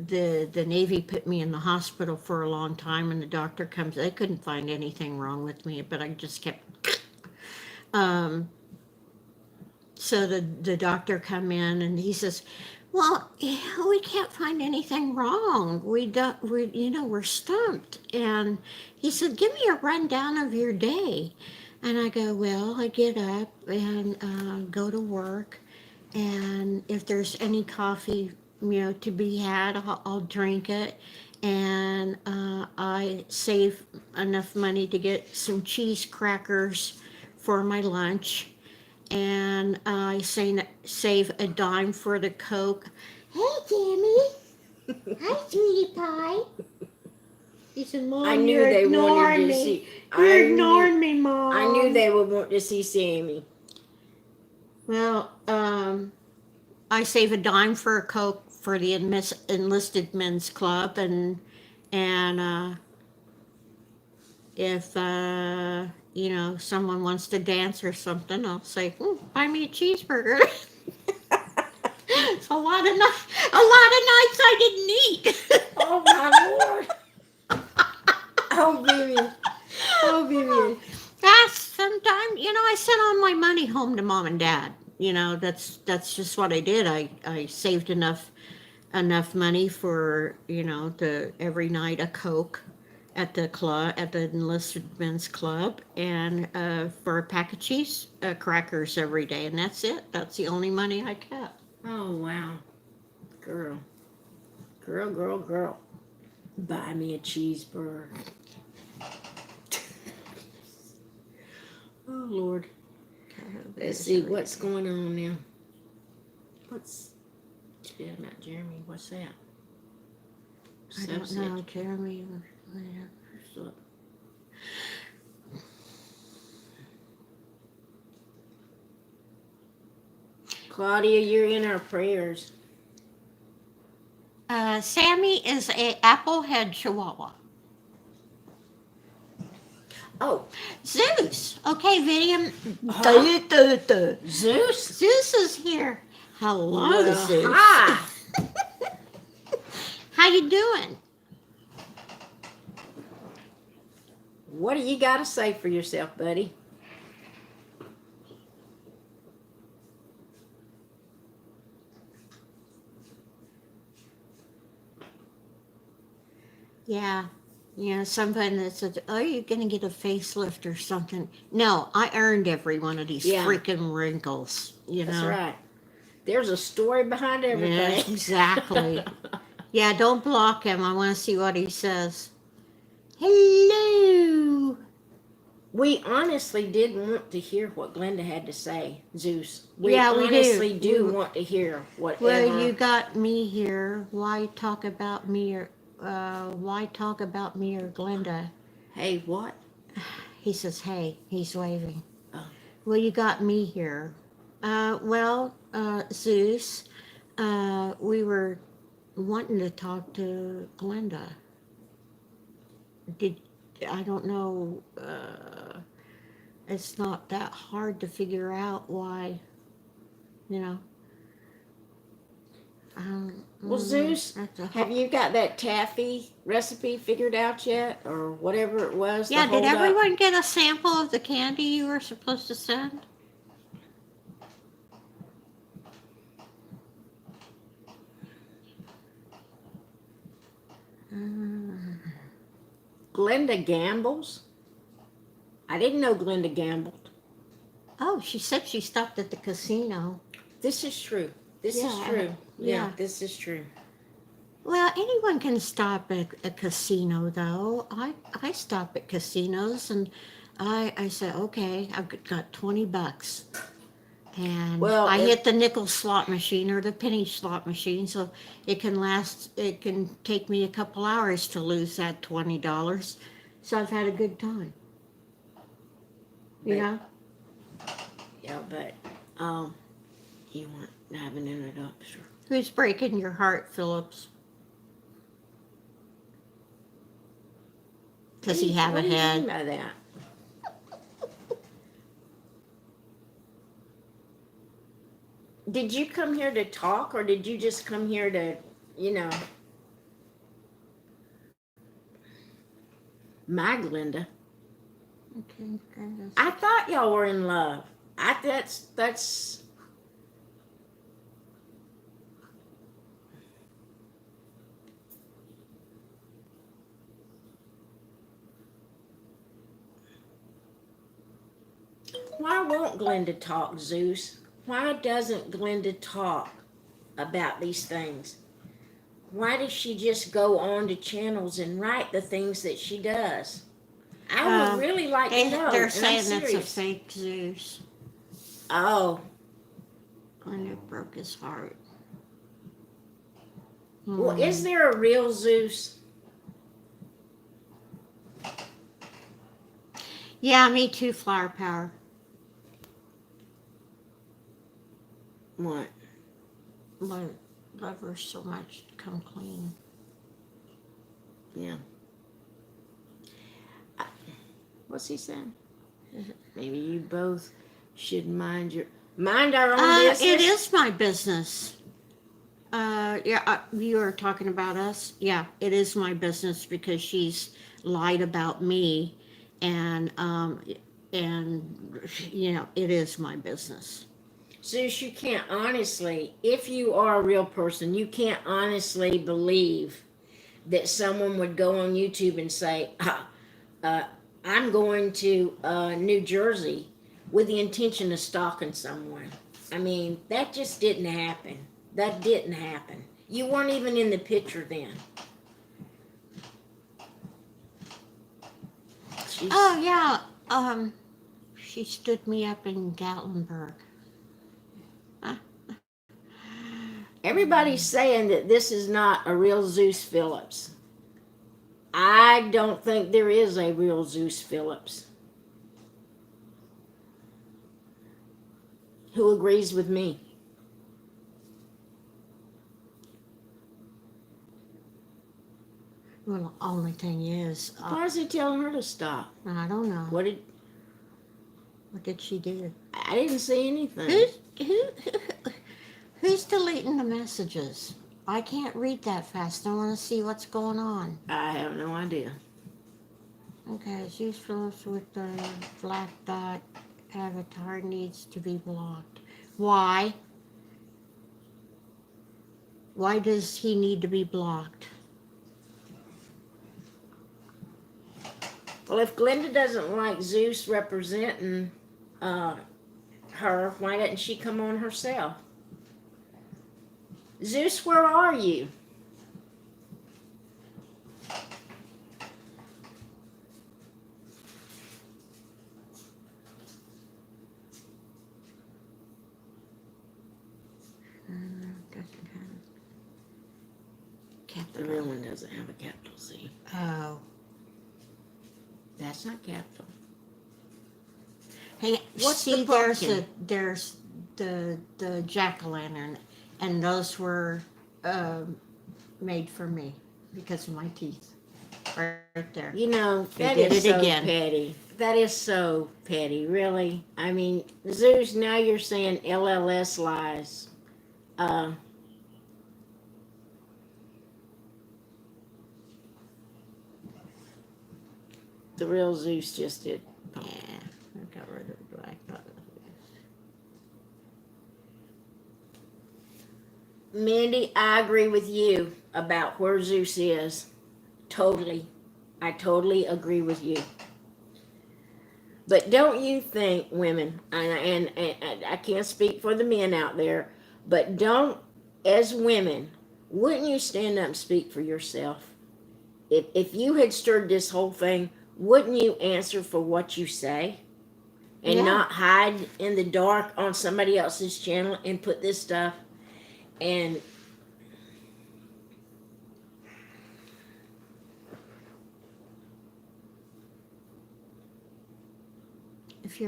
the Navy put me in the hospital for a long time, and the doctor comes. They couldn't find anything wrong with me, but I just kept. So the doctor come in and he says, well, yeah, we can't find anything wrong. We're stumped. And he said, give me a rundown of your day. And I go, well, I get up and go to work. And if there's any coffee, to be had, I'll drink it. And I save enough money to get some cheese crackers for my lunch. And I save a dime for the Coke. Hey, Tammy. Hi, sweetie pie. He said, Mom, I knew you're they ignoring wanted to me. see. You're ignoring me, Mom. I knew they would want to see Sammy. Well, I save a dime for a Coke for the enlisted men's club, and if someone wants to dance or something, I'll say, buy me a cheeseburger. It's a lot of nights I didn't eat. Oh my Lord. Oh Vivian. Oh Vivian. That's sometimes, I send all my money home to Mom and Dad. you know, that's just what I did. I saved enough money for, you know, the every night a Coke at the club, at the enlisted men's club, and for a pack of cheese crackers every day, and that's it. That's the only money I kept. Oh, wow. Girl. Girl, girl, girl. Buy me a cheeseburger. Oh, Lord. Let's see what's going on now. What's about Jeremy? What's that? I don't know, Jeremy. So- Claudia, you're in our prayers. Sammy is a applehead chihuahua. Oh, Zeus. Okay, Vivian. Zeus? Zeus is here. Hello, Well, Zeus. hi. How you doing? What do you got to say for yourself, buddy? Yeah. You know, somebody that said, "Oh, you're going to get a facelift or something." No, I earned every one of these Yeah. freaking wrinkles. You know. That's right. There's a story behind everything. Yes, exactly. Yeah, don't block him. I want to see what he says. Hello. We honestly did want to hear what Glenda had to say, Zeus. Yeah, we do. honestly do We- want to hear whatever. Well, you got me here. Why talk about me or Glenda? Hey, what? He says, "Hey." He's waving. Oh. Well, you got me here. Zeus, we were wanting to talk to Glenda. I don't know. It's not that hard to figure out why. You know. Well, Zeus, that's a have you got that taffy recipe figured out yet, or whatever it was? Yeah, the did hold-up? everyone get a sample of the candy you were supposed to send? Glenda gambles? I didn't know Glenda gambled. Oh, she said she stopped at the casino. This is true. This is Yeah, true. Yeah, yeah. this is true. Well, anyone can stop at a casino, though. I stop at casinos, and I say, okay, I've got $20, and Well, I if- hit the nickel slot machine or the penny slot machine, so it can last. It can take me a couple hours to lose that $20. So I've had a good time. You But- know. Yeah, but you want to have an introduction. Who's breaking your heart, Phillips? Does he have a What do you head? mean by that? Did you come here to talk, or did you just come here to, my Glenda? Okay, goodness. I thought y'all were in love. That's. Why won't Glenda talk, Zeus? Why doesn't Glenda talk about these things? Why does she just go on to channels and write the things that she does? I would really like to know. They're and I'm saying that's a serious. fake Zeus. Oh, And it broke his heart. well, is there a real Zeus? Yeah, me too, Flower Power. What? Love her so much. Come clean. Yeah. What's he saying? Maybe you both should mind our own business. It is my business. You are talking about us. Yeah, it is my business because she's lied about me, and it is my business. Zeus, you can't honestly, if you are a real person, you can't honestly believe that someone would go on YouTube and say, uh, I'm going to New Jersey with the intention of stalking someone. I mean, that just didn't happen. That didn't happen. You weren't even in the picture then. She's, Oh yeah. She stood me up in Gatlinburg. everybody's saying that this is not a real Zeus Phillips. I don't think there is a real Zeus Phillips. Who agrees with me? Well, the only thing is, Why is he telling her to stop? I don't know. What did What did she do? I didn't see anything. Who's deleting the messages? I can't read that fast. I want to see what's going on. I have no idea. Okay, Zeus Phillips with the black dot avatar needs to be blocked. Why? Why does he need to be blocked? Well, if Glenda doesn't like Zeus representing her, why doesn't she come on herself? Zeus, where are you? The real one doesn't have a capital Z. Oh. That's not capital. Hey, What's see, the pumpkin? there's the jack-o'-lantern, and those were made for me because of my teeth. Right there. You know, They that did is it so again. petty. That is so petty, really. I mean, Zeus, now you're saying LLS lies. The real Zeus just did. Yeah, I got rid of the black dot. Mandy, I agree with you about where Zeus is. Totally. I totally agree with you. But don't you think, women, and I can't speak for the men out there, but don't, as women, wouldn't you stand up and speak for yourself? If you had stirred this whole thing, wouldn't you answer for what you say? And Yeah. not hide in the dark on somebody else's channel and put this stuff and If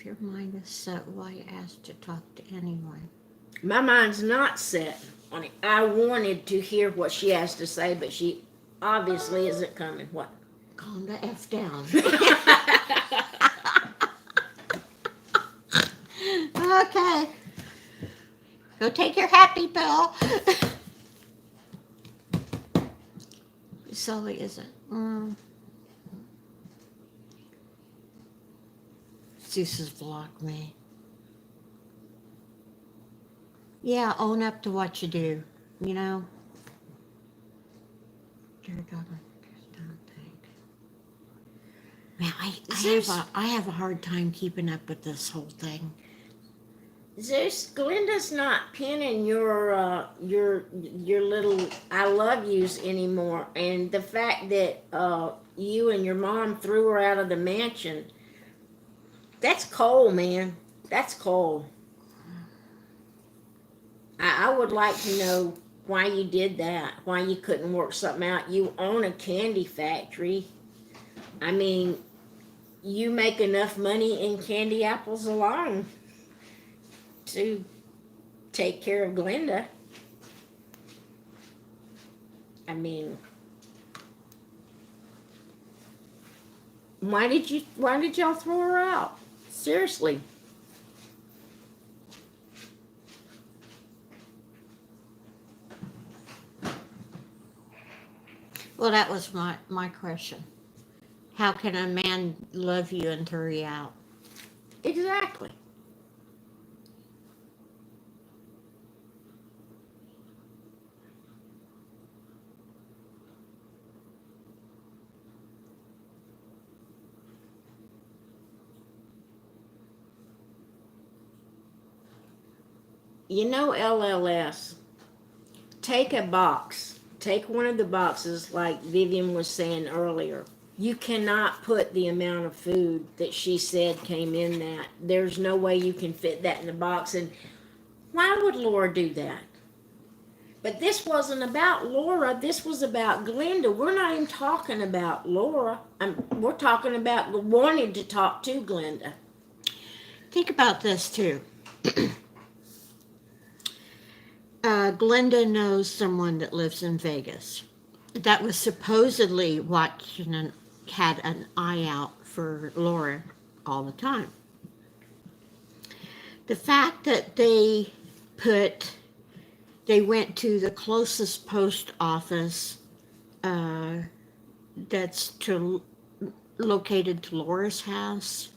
your mind is set, why ask to talk to anyone? my mind's not set on it. I wanted to hear what she has to say, but she obviously isn't coming. What? Calm the F down. Okay. Go take your happy pill. Sully isn't. Zeus has blocked me. Yeah, own up to what you do, you know? Dear God, I just don't think. Man, I have a hard time keeping up with this whole thing. Zeus, Glenda's not pinning your little I love yous anymore, and the fact that you and your mom threw her out of the mansion, that's cold, man. That's cold. I would like to know why you did that, why you couldn't work something out. You own a candy factory. I mean, you make enough money in candy apples alone to take care of Glenda. I mean, why did y'all throw her out? Seriously. Well, that was my question. How can a man love you and throw you out? Exactly. You know, LLS, take a box. Take one of the boxes, like Vivian was saying earlier. You cannot put the amount of food that she said came in that. There's no way you can fit that in the box. And why would Laura do that? But this wasn't about Laura. This was about Glenda. We're not even talking about Laura. We're talking about wanting to talk to Glenda. Think about this too. Glenda knows someone that lives in Vegas that was supposedly watching and had an eye out for Laura all the time. The fact that they went to the closest post office that's located to Laura's house.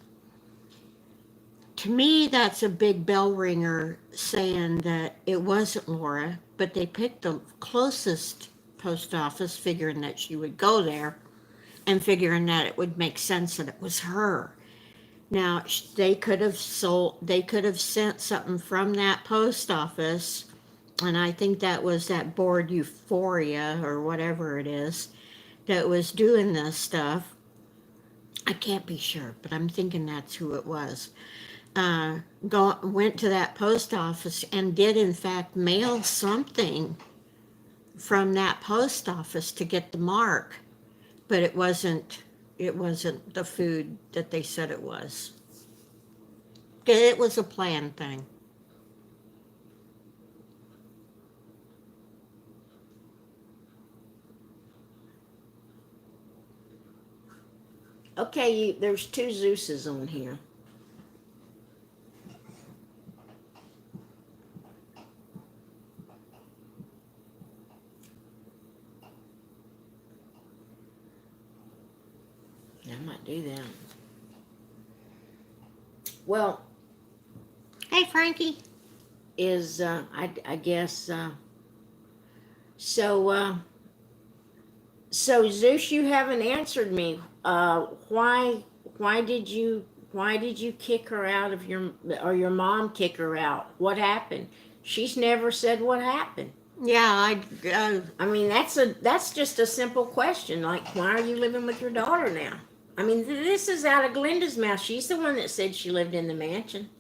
To me, that's a big bell ringer saying that it wasn't Laura, but they picked the closest post office, figuring that she would go there and figuring that it would make sense that it was her. Now, they could have sent something from that post office, and I think that was that board Euphoria or whatever it is that was doing this stuff. I can't be sure, but I'm thinking that's who it was. Went to that post office and did in fact mail something from that post office to get the mark, but it wasn't the food that they said it was. It was a planned thing. Okay, there's two Zeuses on here. I might do that. Well, Hey, Frankie. I guess so. So Zeus, you haven't answered me. Why did you kick her out of your mom kick her out? What happened? She's never said what happened. Yeah, I mean, that's just a simple question. Like, why are you living with your daughter now? I mean, this is out of Glenda's mouth. She's the one that said she lived in the mansion.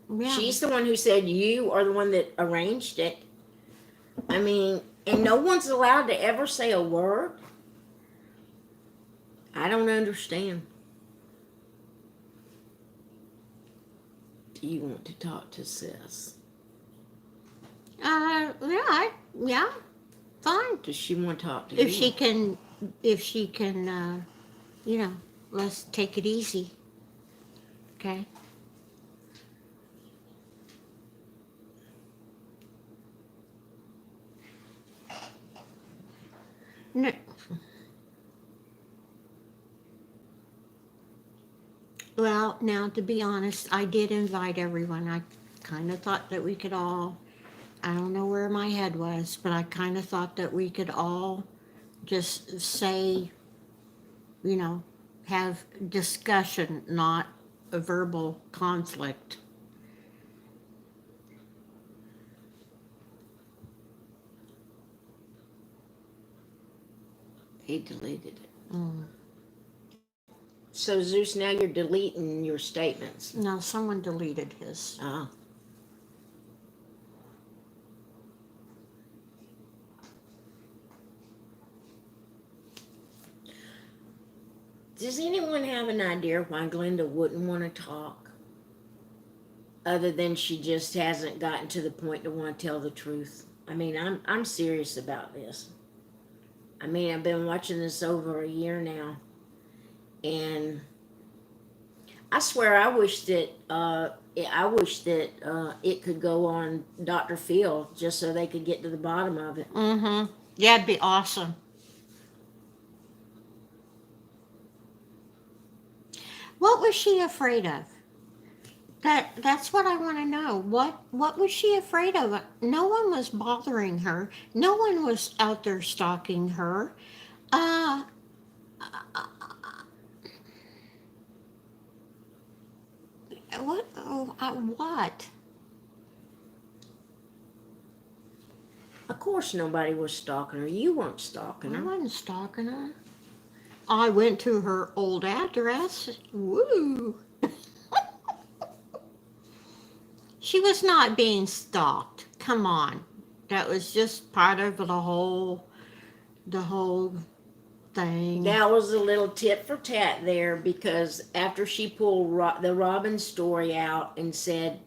yeah. She's the one who said you are the one that arranged it. I mean, and no one's allowed to ever say a word. I don't understand. Do you want to talk to Sis? Yeah, fine. Does she want to talk to If you? she can, let's take it easy. Okay. No. Well, now to be honest, I did invite everyone. I kind of thought that we could all, I don't know where my head was, but I kind of thought that we could all just say, have discussion, not a verbal conflict. He deleted it. Mm. So Zeus, now you're deleting your statements. No, someone deleted his. Oh. Does anyone have an idea why Glenda wouldn't want to talk? Other than she just hasn't gotten to the point to want to tell the truth. I mean, I'm serious about this. I mean, I've been watching this over a year now, and I swear I wish that it could go on Dr. Phil just so they could get to the bottom of it. Mm-hmm. Yeah, it'd be awesome. What was she afraid of? That's what I want to know. What was she afraid of? No one was bothering her. No one was out there stalking her. Uh, what? What? Of course nobody was stalking her. You weren't stalking I her. wasn't stalking her. I went to her old address. Woo! She was not being stalked. Come on. That was just part of the whole thing. That was a little tit for tat there because after she pulled the Robin story out and said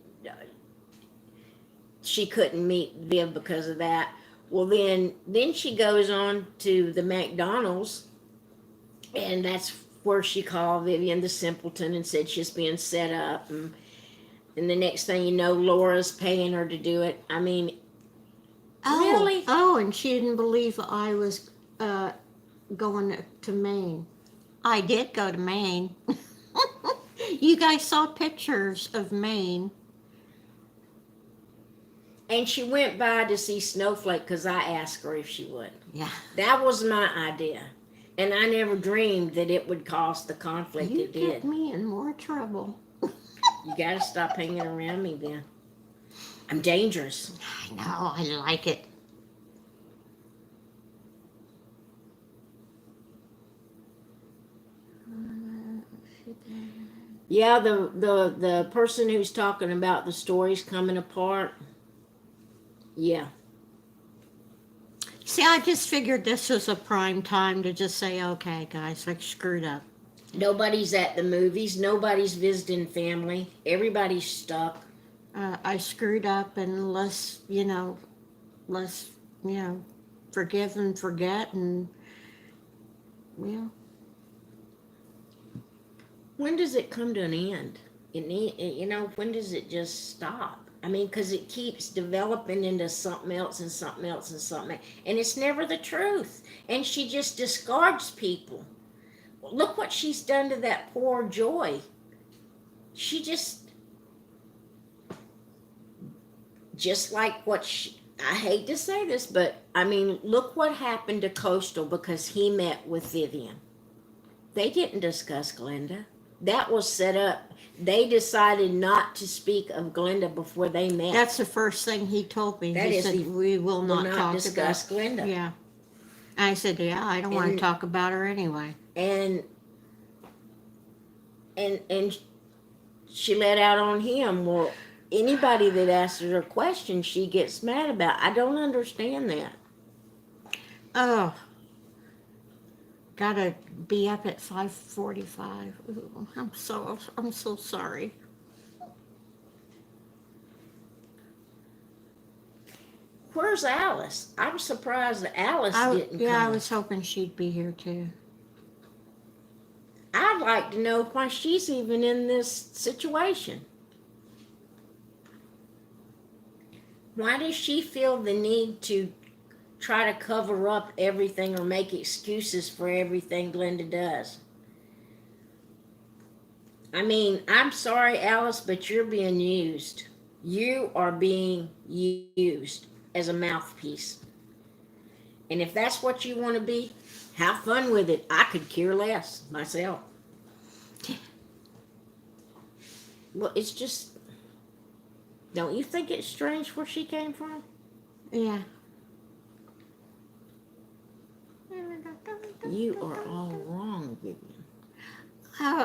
she couldn't meet Viv because of that, well then she goes on to the McDonald's, and that's where she called Vivian the simpleton and said she's being set up, and the next thing you know, Laura's paying her to do it. I mean, really? Oh, and she didn't believe I was going to Maine. I did go to Maine. You guys saw pictures of Maine. And she went by to see Snowflake because I asked her if she would. Yeah. That was my idea. And I never dreamed that it would cause the conflict You it did. get me in more trouble. You gotta stop hanging around me then. I'm dangerous. I know, I like it. Yeah, the person who's talking about the stories coming apart. Yeah. See, I just figured this was a prime time to just say, okay, guys, I screwed up. Nobody's at the movies. Nobody's visiting family. Everybody's stuck. I screwed up, and let's forgive and forget, and When does it come to an end? When does it just stop? I mean, because it keeps developing into something else and something else and something else. And it's never the truth. And she just discards people. Look what she's done to that poor Joy. She just like what I hate to say this, but I mean, look what happened to Coastal because he met with Vivian. They didn't discuss Glenda. That was set up. They decided not to speak of Glenda before they met. that's the first thing he told me. That He is, said, he we will not talk discuss about. Glenda. Yeah. I said, yeah, I don't want to And- talk about her anyway. And she let out on him. Well, anybody that asks her a question, she gets mad about. I don't understand that. Oh, gotta be up at 5:45. Ooh, I'm so sorry. Where's Alice? I'm surprised that Alice didn't come. I was hoping she'd be here too. I'd like to know why she's even in this situation. Why does she feel the need to try to cover up everything or make excuses for everything Glenda does? I mean, I'm sorry, Alice, but you're being used. You are being used as a mouthpiece. And if that's what you want to be, have fun with it. I could care less myself. Well, it's just, don't you think it's strange where she came from? Yeah. You are all wrong, Vivian.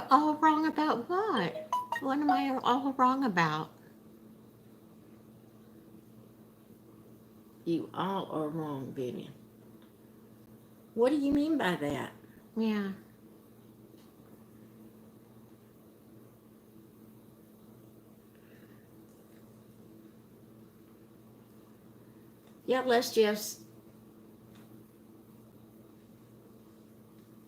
All wrong about what? What am I all wrong about? You all are wrong, Vivian. What do you mean by that? Yeah. Yeah, let's just.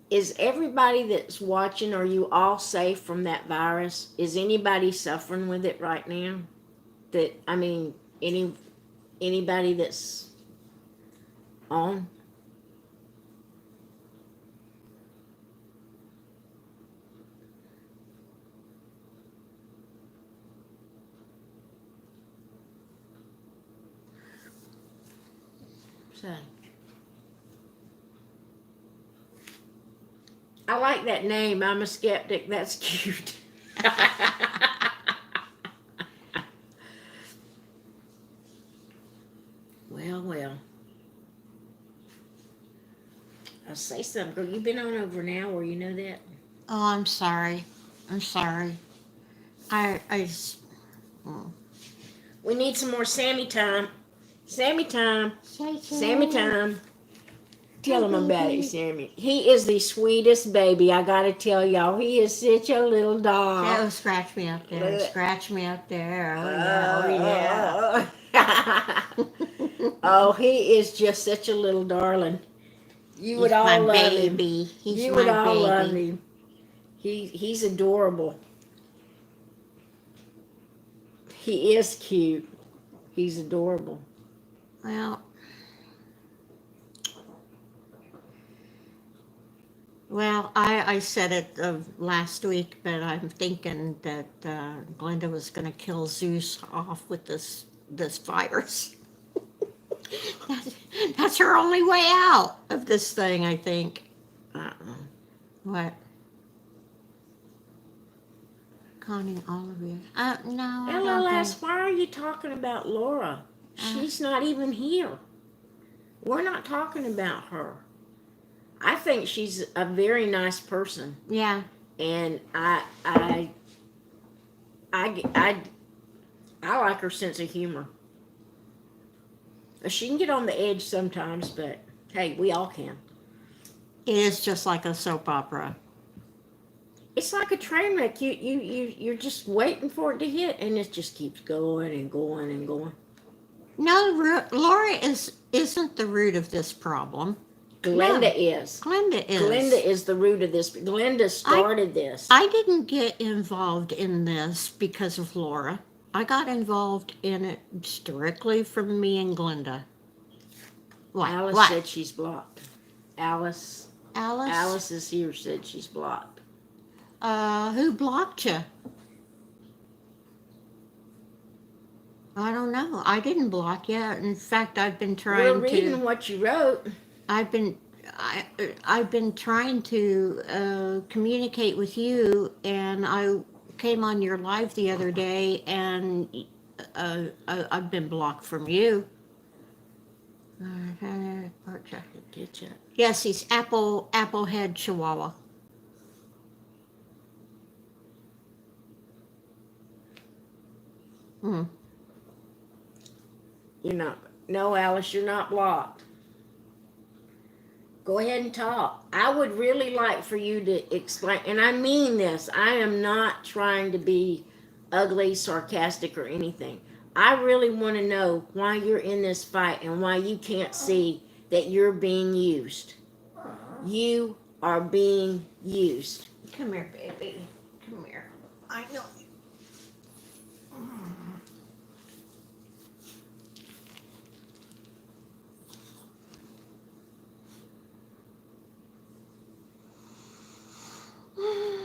Is everybody that's watching, are you all safe from that virus? Is anybody suffering with it right now? Anybody that's on? So. I like that name. I'm a skeptic. That's cute. Well. I'll say something, girl. You've been on over an hour. You know that. Oh, I'm sorry. I'm sorry. I just, We need some more Sammy time. Sammy time. say Sammy time. Tell him Hi, about baby. it, Sammy. He is the sweetest baby. I gotta tell y'all, he is such a little dog. Oh, scratch me up there. Scratch me up there. Oh, yeah. Oh, yeah. Oh, he is just such a little darling. You would He's my all love him. baby. He's You would my all love baby. him. He's adorable. He is cute. He's adorable. Well, I said it last week, but I'm thinking that Glenda was going to kill Zeus off with this virus. that's, that's her only way out of this thing, I think. What? Conning Olivia. No, I don't LLS, think. why are you talking about Laura? She's not even here. We're not talking about her. I think she's a very nice person, Yeah. and I like her sense of humor. She can get on the edge sometimes, but hey, we all can. It is just like a soap opera. It's like a train wreck. You're just waiting for it to hit, and it just keeps going and going and going. No, Laura isn't the root of this problem. Glenda is. Glenda is. Glenda is the root of this. Glenda started this. I didn't get involved in this because of Laura. I got involved in it strictly from me and Glenda. What? Alice What? said she's blocked. Alice is here said she's blocked. Who blocked you? I don't know. I didn't block you. In fact, I've been trying We're reading what you wrote. I've been trying to communicate with you, and I came on your live the other day, and I've been blocked from you. Get you. Yes, he's Applehead Chihuahua. Hmm. You're not. No, Alice, you're not blocked. Go ahead and talk. I would really like for you to explain, and I mean this. I am not trying to be ugly, sarcastic, or anything. I really want to know why you're in this fight and why you can't see that you're being used. You are being used. Come here, baby. Come here. I know.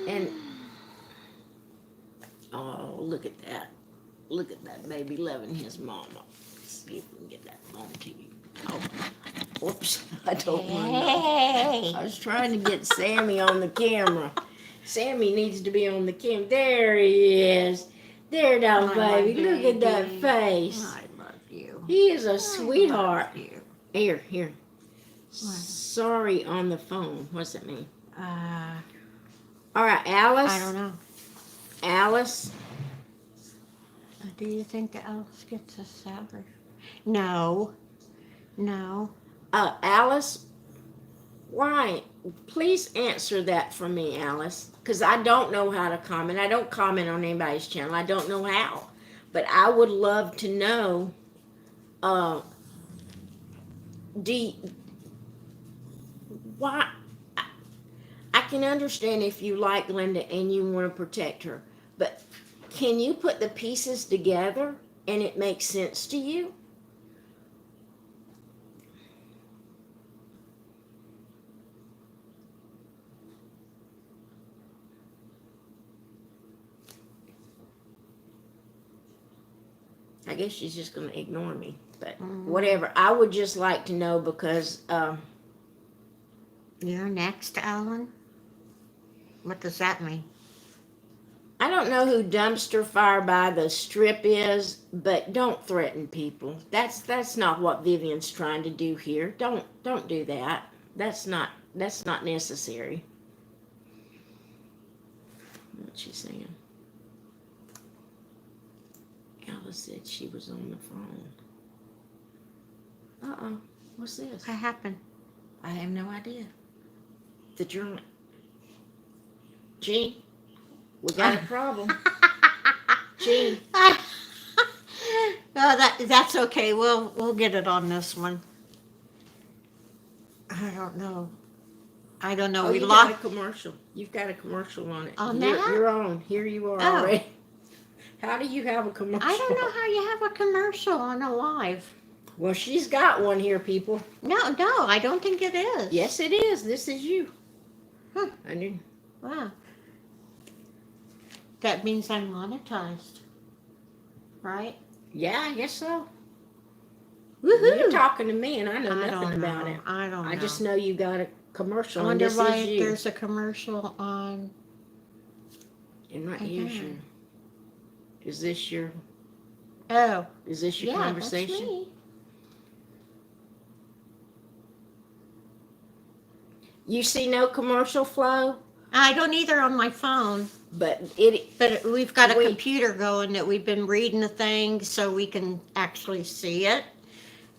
And oh, look at that. Look at that baby loving his mama. Let's see if we can get that phone to you. Oh, whoops. I don't want to know. Hey. I was trying to get Sammy on the camera. Sammy needs to be on the camera. There he is. There, now, My baby. Look at that baby. face. I love you. He is a sweetheart. I love you. Here. Sorry on the phone. What's it mean? All right, Alice. I don't know. Alice. Do you think Alice gets a salary? No. Alice, why? Please answer that for me, Alice, because I don't know how to comment. I don't comment on anybody's channel. I don't know how, but I would love to know. Why? I can understand if you like Glenda and you want to protect her, but can you put the pieces together and it makes sense to you? I guess she's just going to ignore me, but whatever. I would just like to know because You're next, Alan? What does that mean? I don't know who Dumpster Fire by the Strip is, but don't threaten people. That's not what Vivian's trying to do here. Don't do that. That's not necessary. What's she saying? Alice said she was on the phone. Uh-oh. What's this? What happened? I have no idea. The journal. Gene, we got a problem. Gene. Oh, that's okay. We'll get it on this one. I don't know. Oh, We you got a lost. commercial. You've got a commercial on it. On you're, that? You're on. Here you are Oh. already. How do you have a commercial? I don't know how you have a commercial on a live. Well, she's got one here, people. No, I don't think it is. Yes, it is. This is you. Huh. I knew. Wow. That means I'm monetized, right? Yeah, I guess so. Woohoo! You're talking to me, and I know I nothing don't about know. it. I don't know. I just know you got a commercial, I and wonder this why is you. there's a commercial on. And right Okay. here's your. Is this your? Oh, Is this your yeah, conversation? that's me. You see no commercial flow, I don't either on my phone, but it. but we've got a We- computer going that we've been reading the thing so we can actually see it.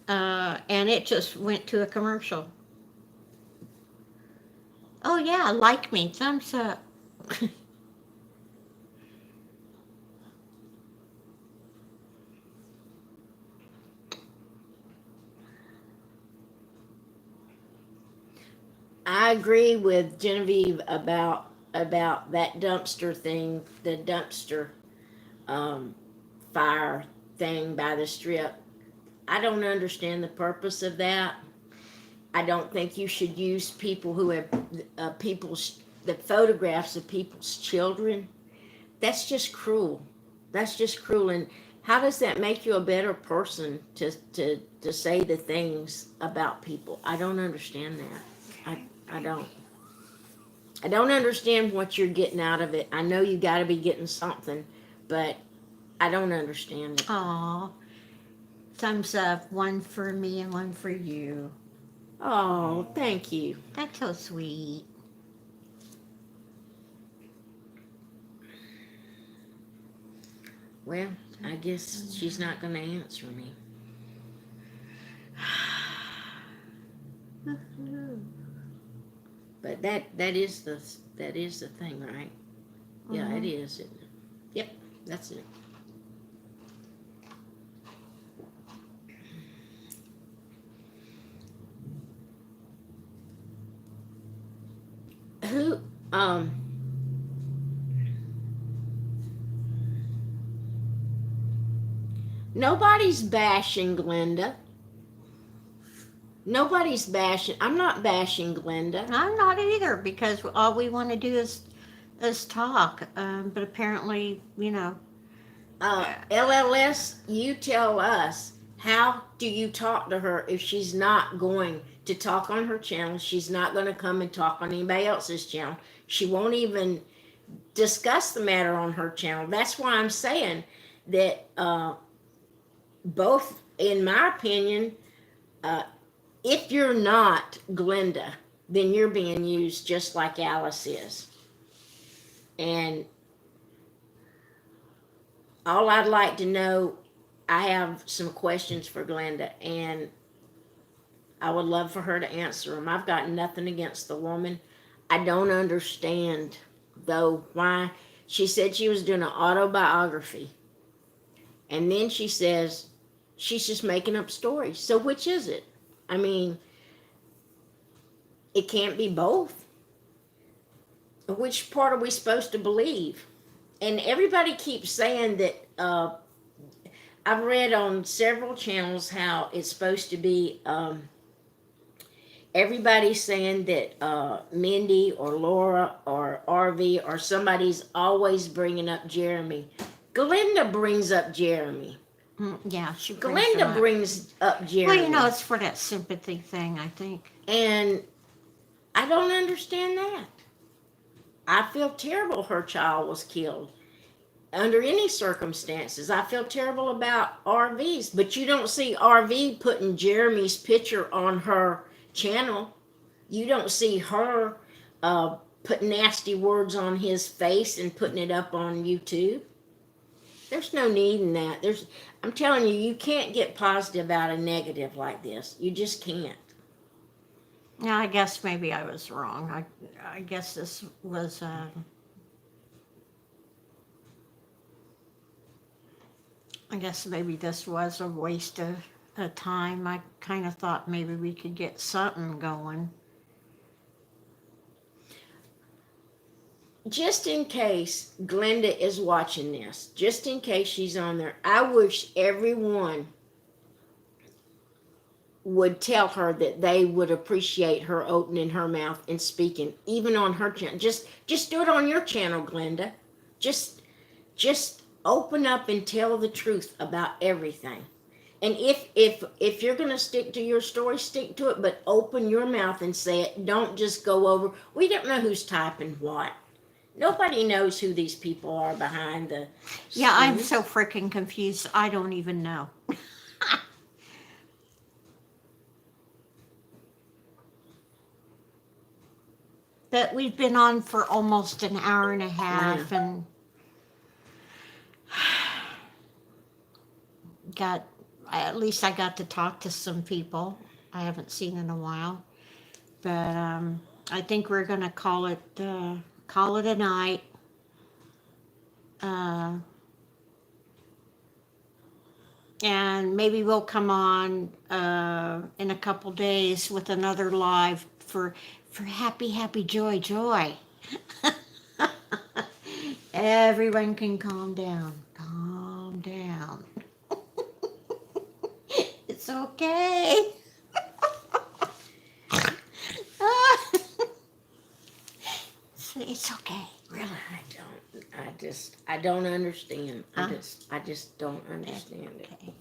And it just went to a commercial. Oh yeah, like me, thumbs up. I agree with Genevieve about that dumpster thing, the dumpster fire thing by the strip. I don't understand the purpose of that. I don't think you should use people who have the photographs of people's children. That's just cruel. That's just cruel. And how does that make you a better person to say the things about people? I don't understand that. I don't. I don't understand what you're getting out of it. I know you got to be getting something, but I don't understand it. Aw, thumbs up, one for me and one for you. Oh, thank you. That's so sweet. Well, I guess she's not going to answer me. But that is the thing, right? Yeah, it is, isn't it? Yep, that's it. Who nobody's bashing Glenda. Nobody's bashing. I'm not bashing Glenda. I'm not either because all we want to do is talk. But apparently, LLS, you tell us, how do you talk to her if she's not going to talk on her channel? She's not going to come and talk on anybody else's channel. She won't even discuss the matter on her channel. That's why I'm saying that both, in my opinion, if you're not Glenda, then you're being used just like Alice is. And all I'd like to know, I have some questions for Glenda, and I would love for her to answer them. I've got nothing against the woman. I don't understand, though, why she said she was doing an autobiography. And then she says she's just making up stories. So which is it? I mean, it can't be both. Which part are we supposed to believe? And everybody keeps saying that, I've read on several channels how it's supposed to be, everybody's saying that Mindy or Laura or RV or somebody's always bringing up Jeremy. Glenda brings up Jeremy. yeah, she Glenda brings up Jeremy. Well, it's for that sympathy thing, I think. And I don't understand that. I feel terrible her child was killed. Under any circumstances, I feel terrible about RV's, but you don't see RV putting Jeremy's picture on her channel. You don't see her put nasty words on his face and putting it up on YouTube. There's no need in that. I'm telling you, you can't get positive out of negative like this. You just can't. Yeah, I guess maybe I was wrong. I guess this was, I guess maybe this was a waste of time. I kind of thought maybe we could get something going. Just in case Glenda is watching this, just in case she's on there, I wish everyone would tell her that they would appreciate her opening her mouth and speaking, even on her channel. Just do it on your channel, Glenda. Just open up and tell the truth about everything. And if you're gonna stick to your story, stick to it, but open your mouth and say it. Don't just go over. We don't know who's typing what. Nobody knows who these people are behind the Yeah, I'm screens. so freaking confused. I don't even know. But we've been on for almost an hour and a half and at least I got to talk to some people I haven't seen in a while. But I think we're gonna call it a night. And maybe we'll come on in a couple days with another live for happy joy. Everyone can calm down. Calm down. It's okay. It's okay. Really. I don't understand. Huh? I just don't understand it. Okay.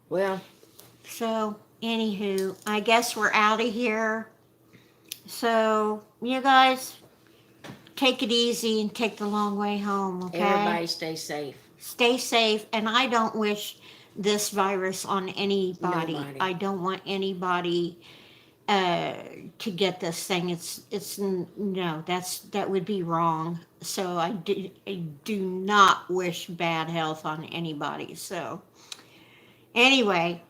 Well, So, anywho, I guess we're out of here. So, you guys, take it easy and take the long way home, okay? everybody stay safe. Stay safe, and I don't wish this virus on anybody. Nobody. I don't want anybody to get this thing. No, that would be wrong. So I do not wish bad health on anybody. So anyway,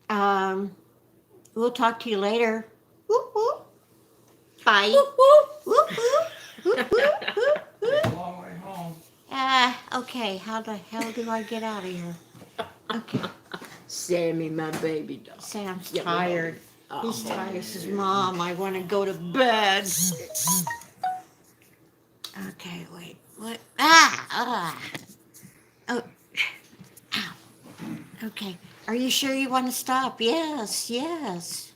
we'll talk to you later. Whoop, whoop. Bye. Whoop, whoop. Whoop, whoop. Whoop, whoop, whoop, whoop. It's a long way home. Okay, how the hell do I get out of here? Okay, Sammy, my baby dog. Sam's Yeah, tired. Oh. He's tired. He says, Mom, I want to go to bed. Okay, wait. What? Oh. Ow. Okay. Are you sure you want to stop? Yes, yes.